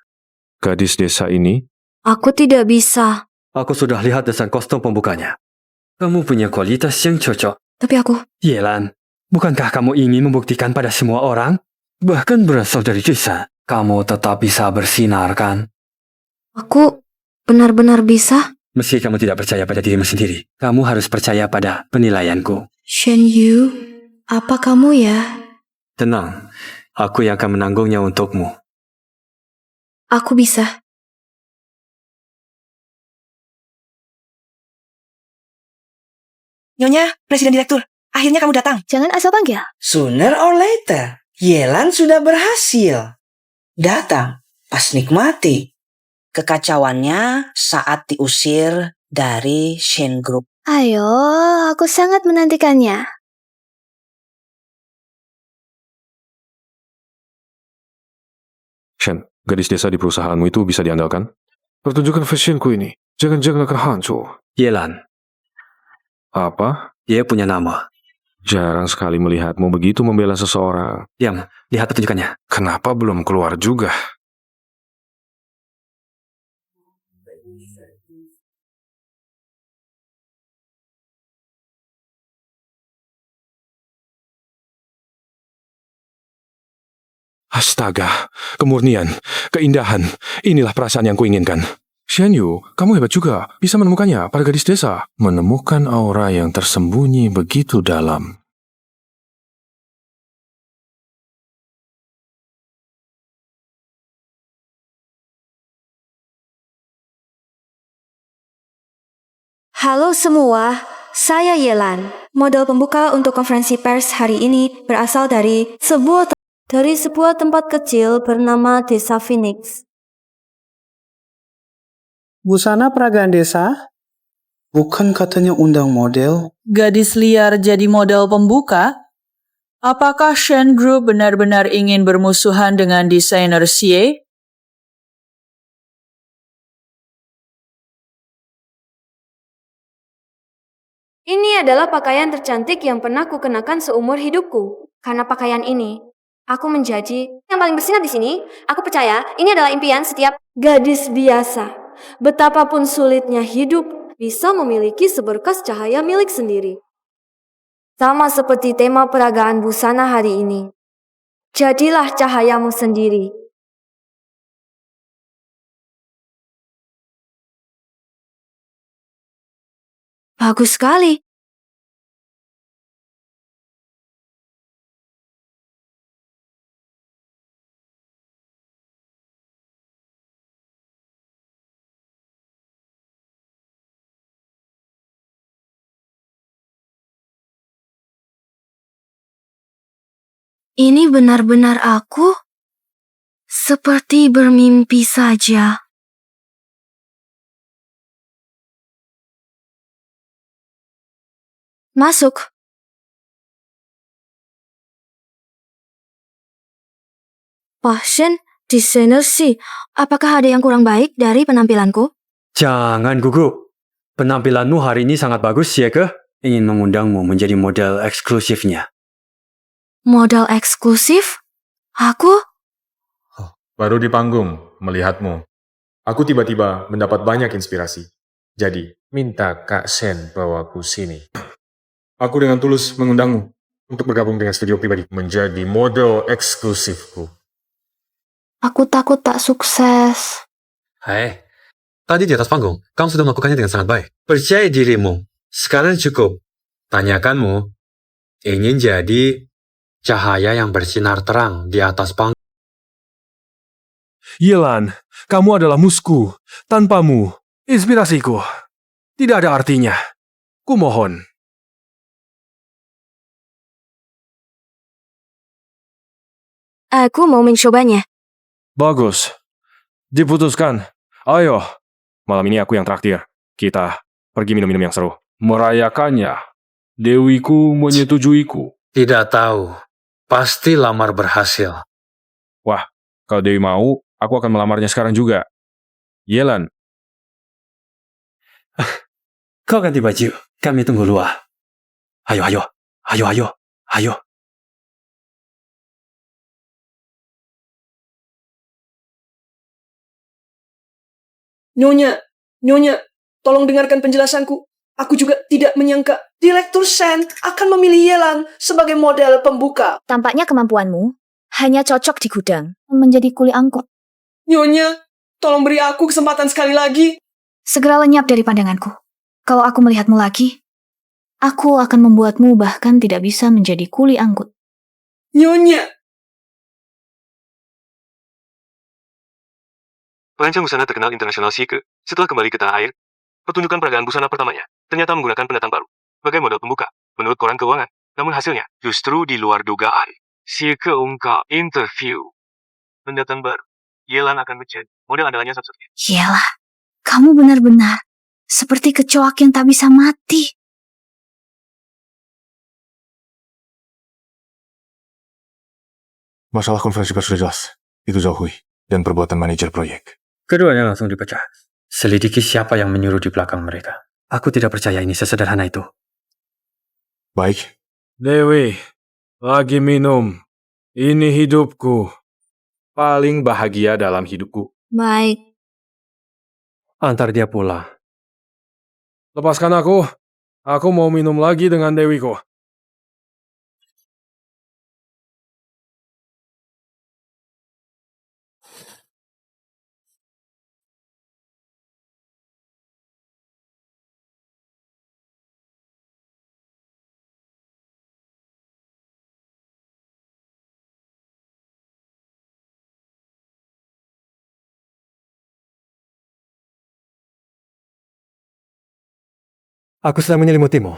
Gadis desa ini? Aku tidak bisa. Aku sudah lihat desain kostum pembukanya. Kamu punya kualitas yang cocok. Tapi aku... Yelan, bukankah kamu ingin membuktikan pada semua orang? Bahkan berasal dari desa, kamu tetap bisa bersinar, kan? Aku benar-benar bisa? Meski kamu tidak percaya pada dirimu sendiri, kamu harus percaya pada penilaianku. Shen Yu, apa kamu ya? Tenang, aku yang akan menanggungnya untukmu. Aku bisa. Nyonya, Presiden Direktur, akhirnya kamu datang. Jangan asal panggil. Sooner or later, Yelan sudah berhasil. Datang, pas nikmati. Kekacauannya saat diusir dari Shen Group. Ayo, aku sangat menantikannya. Shen, gadis desa di perusahaanmu itu bisa diandalkan? Pertunjukan fashionku ini Jangan-jangan akan hancur. Yelan, Apa? dia punya nama. Jarang sekali melihatmu begitu membela seseorang. Diam, lihat petunjukannya. Kenapa belum keluar juga? Astaga, kemurnian, keindahan, inilah perasaan yang kuinginkan. Shen Yu, kamu hebat juga, bisa menemukannya pada gadis desa. Menemukan aura yang tersembunyi begitu dalam. Halo semua, saya Yelan. Model pembuka untuk konferensi pers hari ini berasal dari sebuah tempat kecil bernama Desa Phoenix. Busana peragaan desa? Bukan katanya undang model? Gadis liar jadi model pembuka? Apakah Shen Group benar-benar ingin bermusuhan dengan desainer Xie? Ini adalah pakaian tercantik yang pernah kukenakan seumur hidupku. Karena pakaian ini, aku menjadi yang paling bersinar di sini. Aku percaya ini adalah impian setiap gadis biasa. Betapapun sulitnya hidup, bisa memiliki seberkas cahaya milik sendiri. Sama seperti tema peragaan busana hari ini. Jadilah cahayamu sendiri. Bagus sekali. Ini benar-benar aku? Seperti bermimpi saja. Masuk. Pak Shen, desainer Xie, apakah ada yang kurang baik dari penampilanku? Jangan gugup. Penampilanmu hari ini sangat bagus, ya ke? Ingin mengundangmu menjadi model eksklusifnya. Model eksklusif? Aku? Baru di panggung, melihatmu. Aku tiba-tiba mendapat banyak inspirasi. Jadi, minta Kak Shen bawaku sini. Aku dengan tulus mengundangmu untuk bergabung dengan studio pribadi. Menjadi model eksklusifku. Aku takut tak sukses. Hai, tadi di atas panggung, kamu sudah melakukannya dengan sangat baik. Percaya dirimu. Sekarang cukup. Tanyakanmu, ingin jadi cahaya yang bersinar terang di atas panggung. Yelan, kamu adalah musku. Tanpamu, inspirasiku tidak ada artinya. Kumohon. Aku mau mencobanya. Bagus. Diputuskan. Ayo. Malam ini aku yang traktir. Kita pergi minum-minum yang seru. Merayakannya. Dewiku menyetujuiku. Tidak tahu. Pasti lamar berhasil. Wah, kalau Dewi mau, aku akan melamarnya sekarang juga. Yelan. Kau ganti baju. Kami tunggu luar. Ayo, ayo. Ayo, ayo. Ayo. Nyonya, tolong dengarkan penjelasanku. Aku juga tidak menyangka Direktur Shen akan memilih Yelan sebagai model pembuka. Tampaknya kemampuanmu hanya cocok di gudang menjadi kuli angkut. Nyonya, tolong beri aku kesempatan sekali lagi. Segera lenyap dari pandanganku. Kalau aku melihatmu lagi, aku akan membuatmu bahkan tidak bisa menjadi kuli angkut. Nyonya. Perancang busana terkenal internasional Xie setelah kembali ke tanah air, pertunjukan peragaan busana pertamanya ternyata menggunakan pendatang baru sebagai model pembuka menurut koran keuangan. Namun hasilnya justru di luar dugaan. Xie ungkap interview. Pendatang baru, Yelan akan menjadi model andalannya satu-satunya. Yalah, kamu benar-benar seperti kecoak yang tak bisa mati. Masalah konferensi pers sudah jelas. Itu Zhao Hui dan perbuatan manajer proyek. Keduanya langsung dipecat. Selidiki siapa yang menyuruh di belakang mereka. Aku tidak percaya ini sesederhana itu. Baik. Dewi, lagi minum. Ini hidupku. Paling bahagia dalam hidupku. Baik. Antar dia pulang. Lepaskan aku. Aku mau minum lagi dengan Dewiku. Aku sedang menyelimutimu.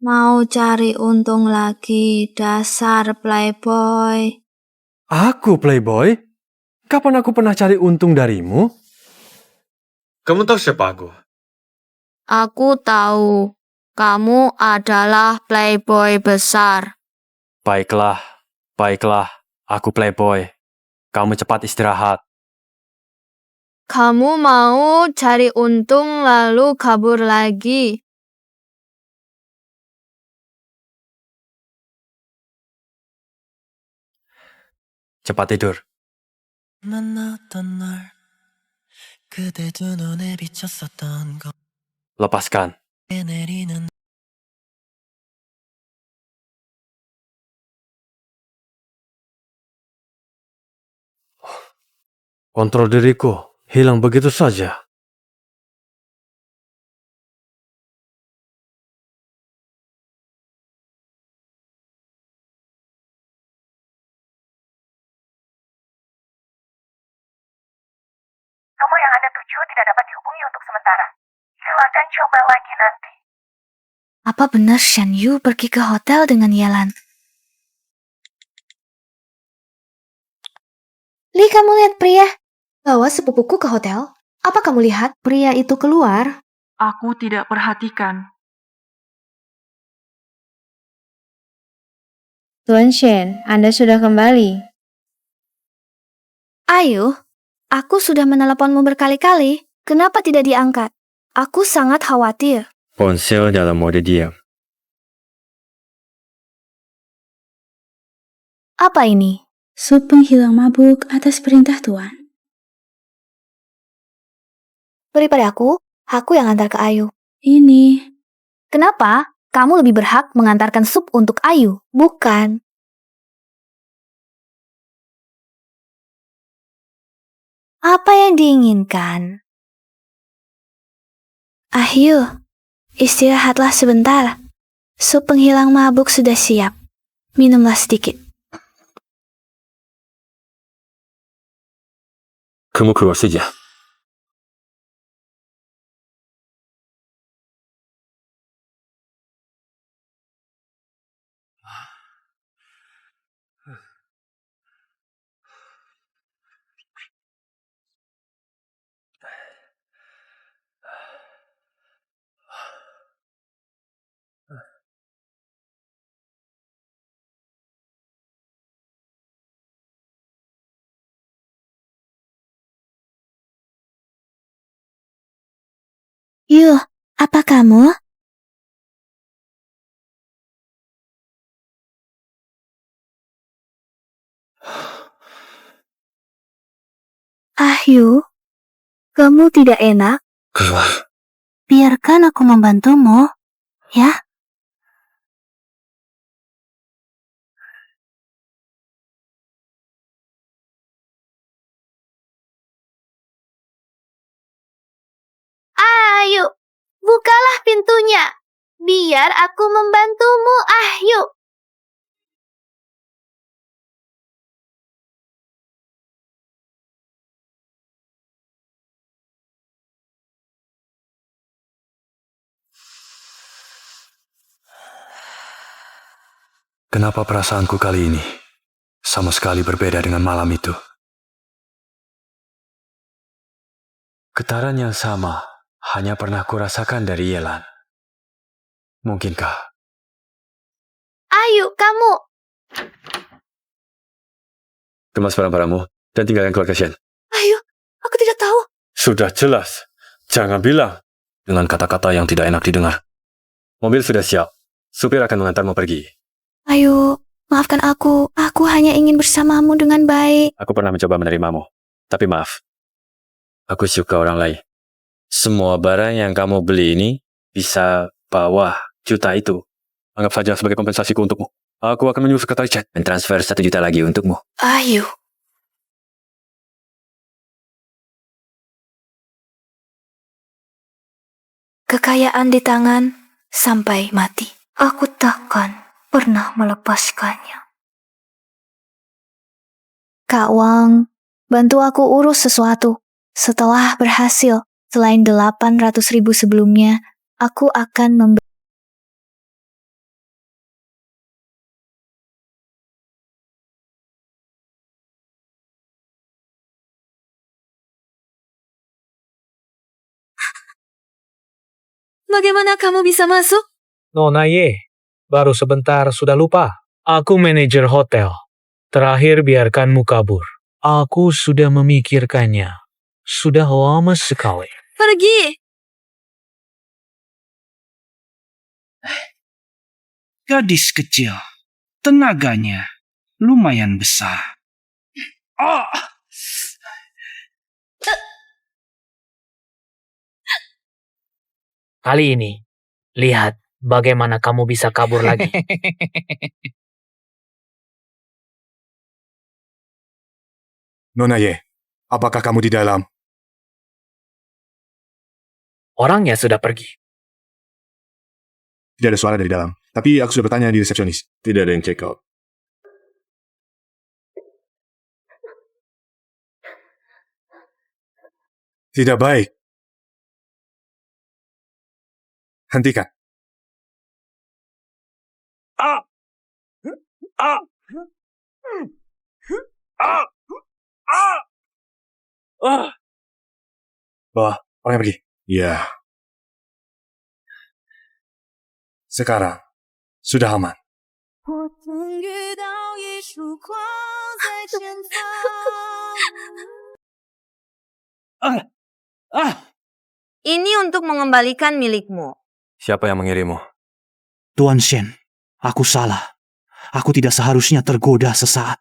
Mau cari untung lagi, dasar playboy. Aku playboy? Kapan aku pernah cari untung darimu? Kamu tahu siapa aku? Aku tahu, kamu adalah playboy besar. Baiklah, aku playboy. Kamu cepat istirahat. Kamu mau cari untung lalu kabur lagi. Cepat tidur. Lepaskan. Kontrol diriku hilang begitu saja. Nomor yang Anda tuju tidak dapat dihubungi untuk sementara. Silakan coba lagi nanti. Apa benar Shen Yu pergi ke hotel dengan Yelan? Li, kamu lihat pria? Bawa sepupuku ke hotel. Apa kamu lihat pria itu keluar? Aku tidak perhatikan. Tuan Shen, Anda sudah kembali. Ayu, aku sudah meneleponmu berkali-kali. Kenapa tidak diangkat? Aku sangat khawatir. Ponsel dalam mode diam. Apa ini? Sup penghilang mabuk atas perintah Tuan. Beri pada aku yang antar ke Ayu. Ini. Kenapa? Kamu lebih berhak mengantarkan sup untuk Ayu, bukan? Apa yang diinginkan? Ayu, istirahatlah sebentar. Sup penghilang mabuk sudah siap. Minumlah sedikit. Kamu keluar saja. Yu, apa kamu? Ayu, kamu tidak enak? Keluar. Biarkan aku membantumu, ya? Ayu, bukalah pintunya. Biar aku membantumu, Ayu. Kenapa perasaanku kali ini sama sekali berbeda dengan malam itu? Getaran yang sama hanya pernah kurasakan dari Yelan. Mungkinkah? Ayu, kamu. Kemas barang-barangmu dan tinggalkan keluarga Shen. Ayu, aku tidak tahu. Sudah jelas. Jangan bilang dengan kata-kata yang tidak enak didengar. Mobil sudah siap. Supir akan mengantarmu pergi. Ayo, maafkan aku. Aku hanya ingin bersamamu dengan baik. Aku pernah mencoba menerimamu. Tapi maaf. Aku suka orang lain. Semua barang yang kamu beli ini bisa bawah juta itu. Anggap saja sebagai kompensasiku untukmu. Aku akan menyuruh sekretari chat dan transfer 1 juta lagi untukmu. Ayo. Kekayaan di tangan sampai mati. Aku takkan pernah melepaskannya. Kak Wang, bantu aku urus sesuatu. Setelah berhasil, selain 800.000 sebelumnya, aku akan membeli. Bagaimana kamu bisa masuk? Nona Ye, baru sebentar sudah lupa. Aku manajer hotel. Terakhir biarkanmu kabur. Aku sudah memikirkannya. Sudah lama sekali. Pergi! Gadis kecil. Tenaganya lumayan besar. Kali ini, lihat bagaimana kamu bisa kabur lagi. Nona Ye, apakah kamu di dalam? Orangnya sudah pergi. Tidak ada suara dari dalam. Tapi aku sudah bertanya di resepsionis. Tidak ada yang check out. Tidak baik. Hentikan. Bawa, orangnya pergi. Ya. Sekarang, sudah aman. Ini untuk mengembalikan milikmu. Siapa yang mengirimmu? Tuan Shen, aku salah. Aku tidak seharusnya tergoda sesaat.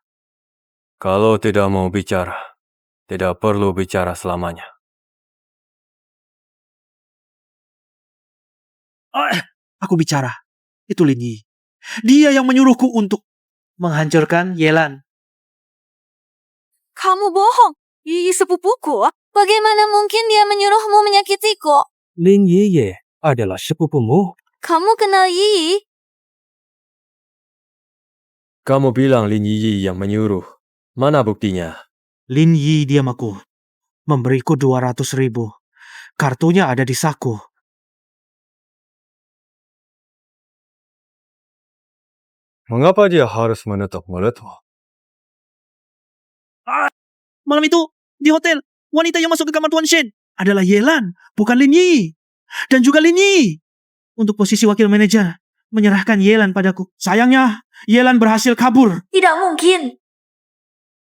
Kalau tidak mau bicara, tidak perlu bicara selamanya. Aku bicara. Itu Lin Yi. Dia yang menyuruhku untuk menghancurkan Yelan. Kamu bohong. Yi sepupuku. Bagaimana mungkin dia menyuruhmu menyakitiku? Lin Yi adalah sepupumu. Kamu kenal Yi? Kamu bilang Lin Yi yang menyuruh. Mana buktinya? Lin Yi diam aku. Memberiku 200.000. Kartunya ada di saku. Mengapa dia harus menutup mulutmu? Malam itu, di hotel, wanita yang masuk ke kamar Tuan Shen adalah Yelan, bukan Lin Yi. Dan juga Lin Yi. Untuk posisi wakil manajer, menyerahkan Yelan padaku. Sayangnya, Yelan berhasil kabur. Tidak mungkin.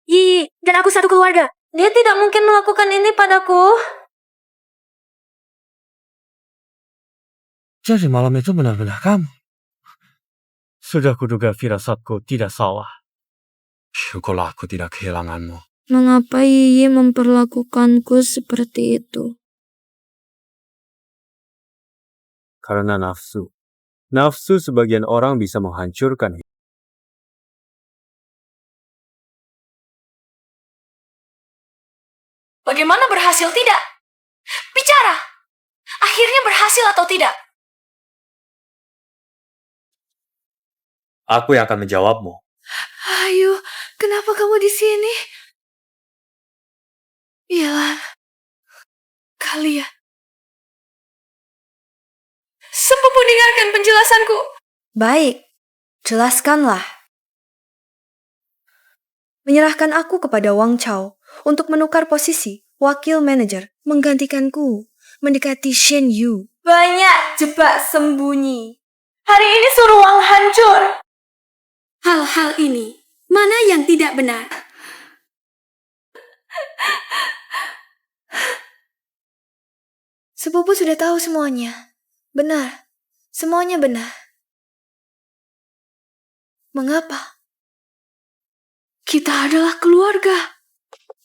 Yi dan aku satu keluarga. Dia tidak mungkin melakukan ini padaku. Jadi malam itu benar-benar kamu. Sudah kuduga firasatku tidak salah. Syukurlah aku tidak kehilanganmu. Mengapa Yi memperlakukanku seperti itu? Karena nafsu. Nafsu sebagian orang bisa menghancurkan hidup. Bagaimana berhasil tidak? Bicara! Akhirnya berhasil atau tidak? Aku yang akan menjawabmu. Ayo, kenapa kamu di sini? Yelan, kalian. Sepupu dengarkan penjelasanku. Baik, jelaskanlah. Menyerahkan aku kepada Wang Chao untuk menukar posisi wakil manajer menggantikanku mendekati Shen Yu. Banyak jebak sembunyi. Hari ini suruh Wang hancur. Hal-hal ini, mana yang tidak benar? Sepupu sudah tahu semuanya. Benar. Semuanya benar. Mengapa? Kita adalah keluarga.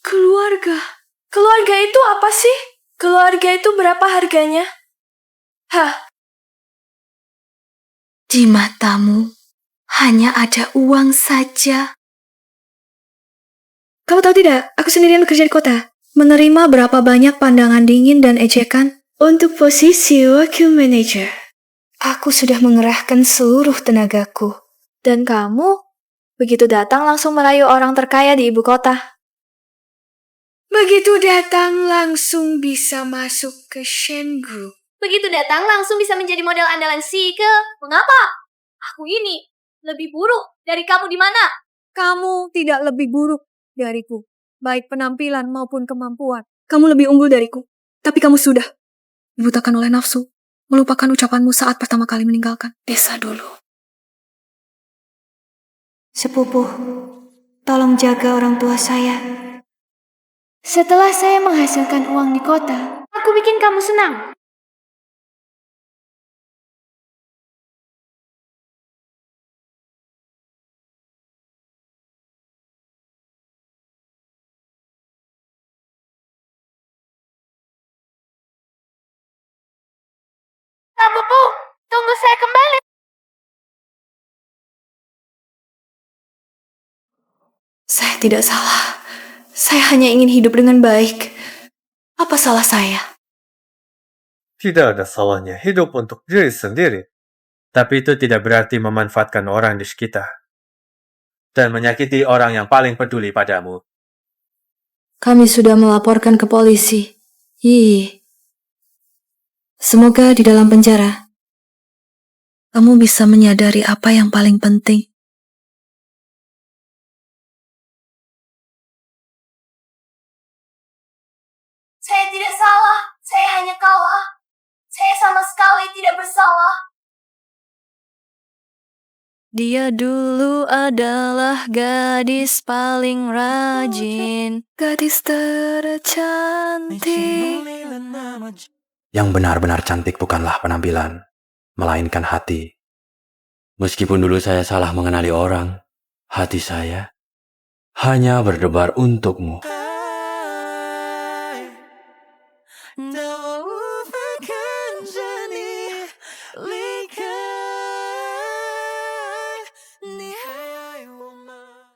Keluarga. Keluarga itu apa sih? Keluarga itu berapa harganya? Hah? Di matamu hanya ada uang saja. Kamu tahu tidak, aku sendirian bekerja di kota. Menerima berapa banyak pandangan dingin dan ejekan untuk posisi wakil manajer. Aku sudah mengerahkan seluruh tenagaku. Dan kamu, begitu datang langsung merayu orang terkaya di ibu kota. Begitu datang langsung bisa masuk ke Shen Group. Begitu datang langsung bisa menjadi model andalan Sike. Mengapa? Aku ini lebih buruk dari kamu di mana? Kamu tidak lebih buruk dariku, baik penampilan maupun kemampuan. Kamu lebih unggul dariku, tapi kamu sudah dibutakan oleh nafsu, melupakan ucapanmu saat pertama kali meninggalkan desa dulu. Sepupu, tolong jaga orang tua saya. Setelah saya menghasilkan uang di kota, Aku bikin kamu senang. Sepupu, tunggu saya kembali. Saya tidak salah. Saya hanya ingin hidup dengan baik. Apa salah saya? Tidak ada salahnya hidup untuk diri sendiri. Tapi itu tidak berarti memanfaatkan orang di sekitar. Dan menyakiti orang yang paling peduli padamu. Kami sudah melaporkan ke polisi. Semoga di dalam penjara kamu bisa menyadari apa yang paling penting. Saya tidak salah. Saya hanya kalah. Saya sama sekali tidak bersalah. Dia dulu adalah gadis paling rajin, gadis tercantik. Yang benar-benar cantik bukanlah penampilan, melainkan hati. Meskipun dulu saya salah mengenali orang, hati saya hanya berdebar untukmu.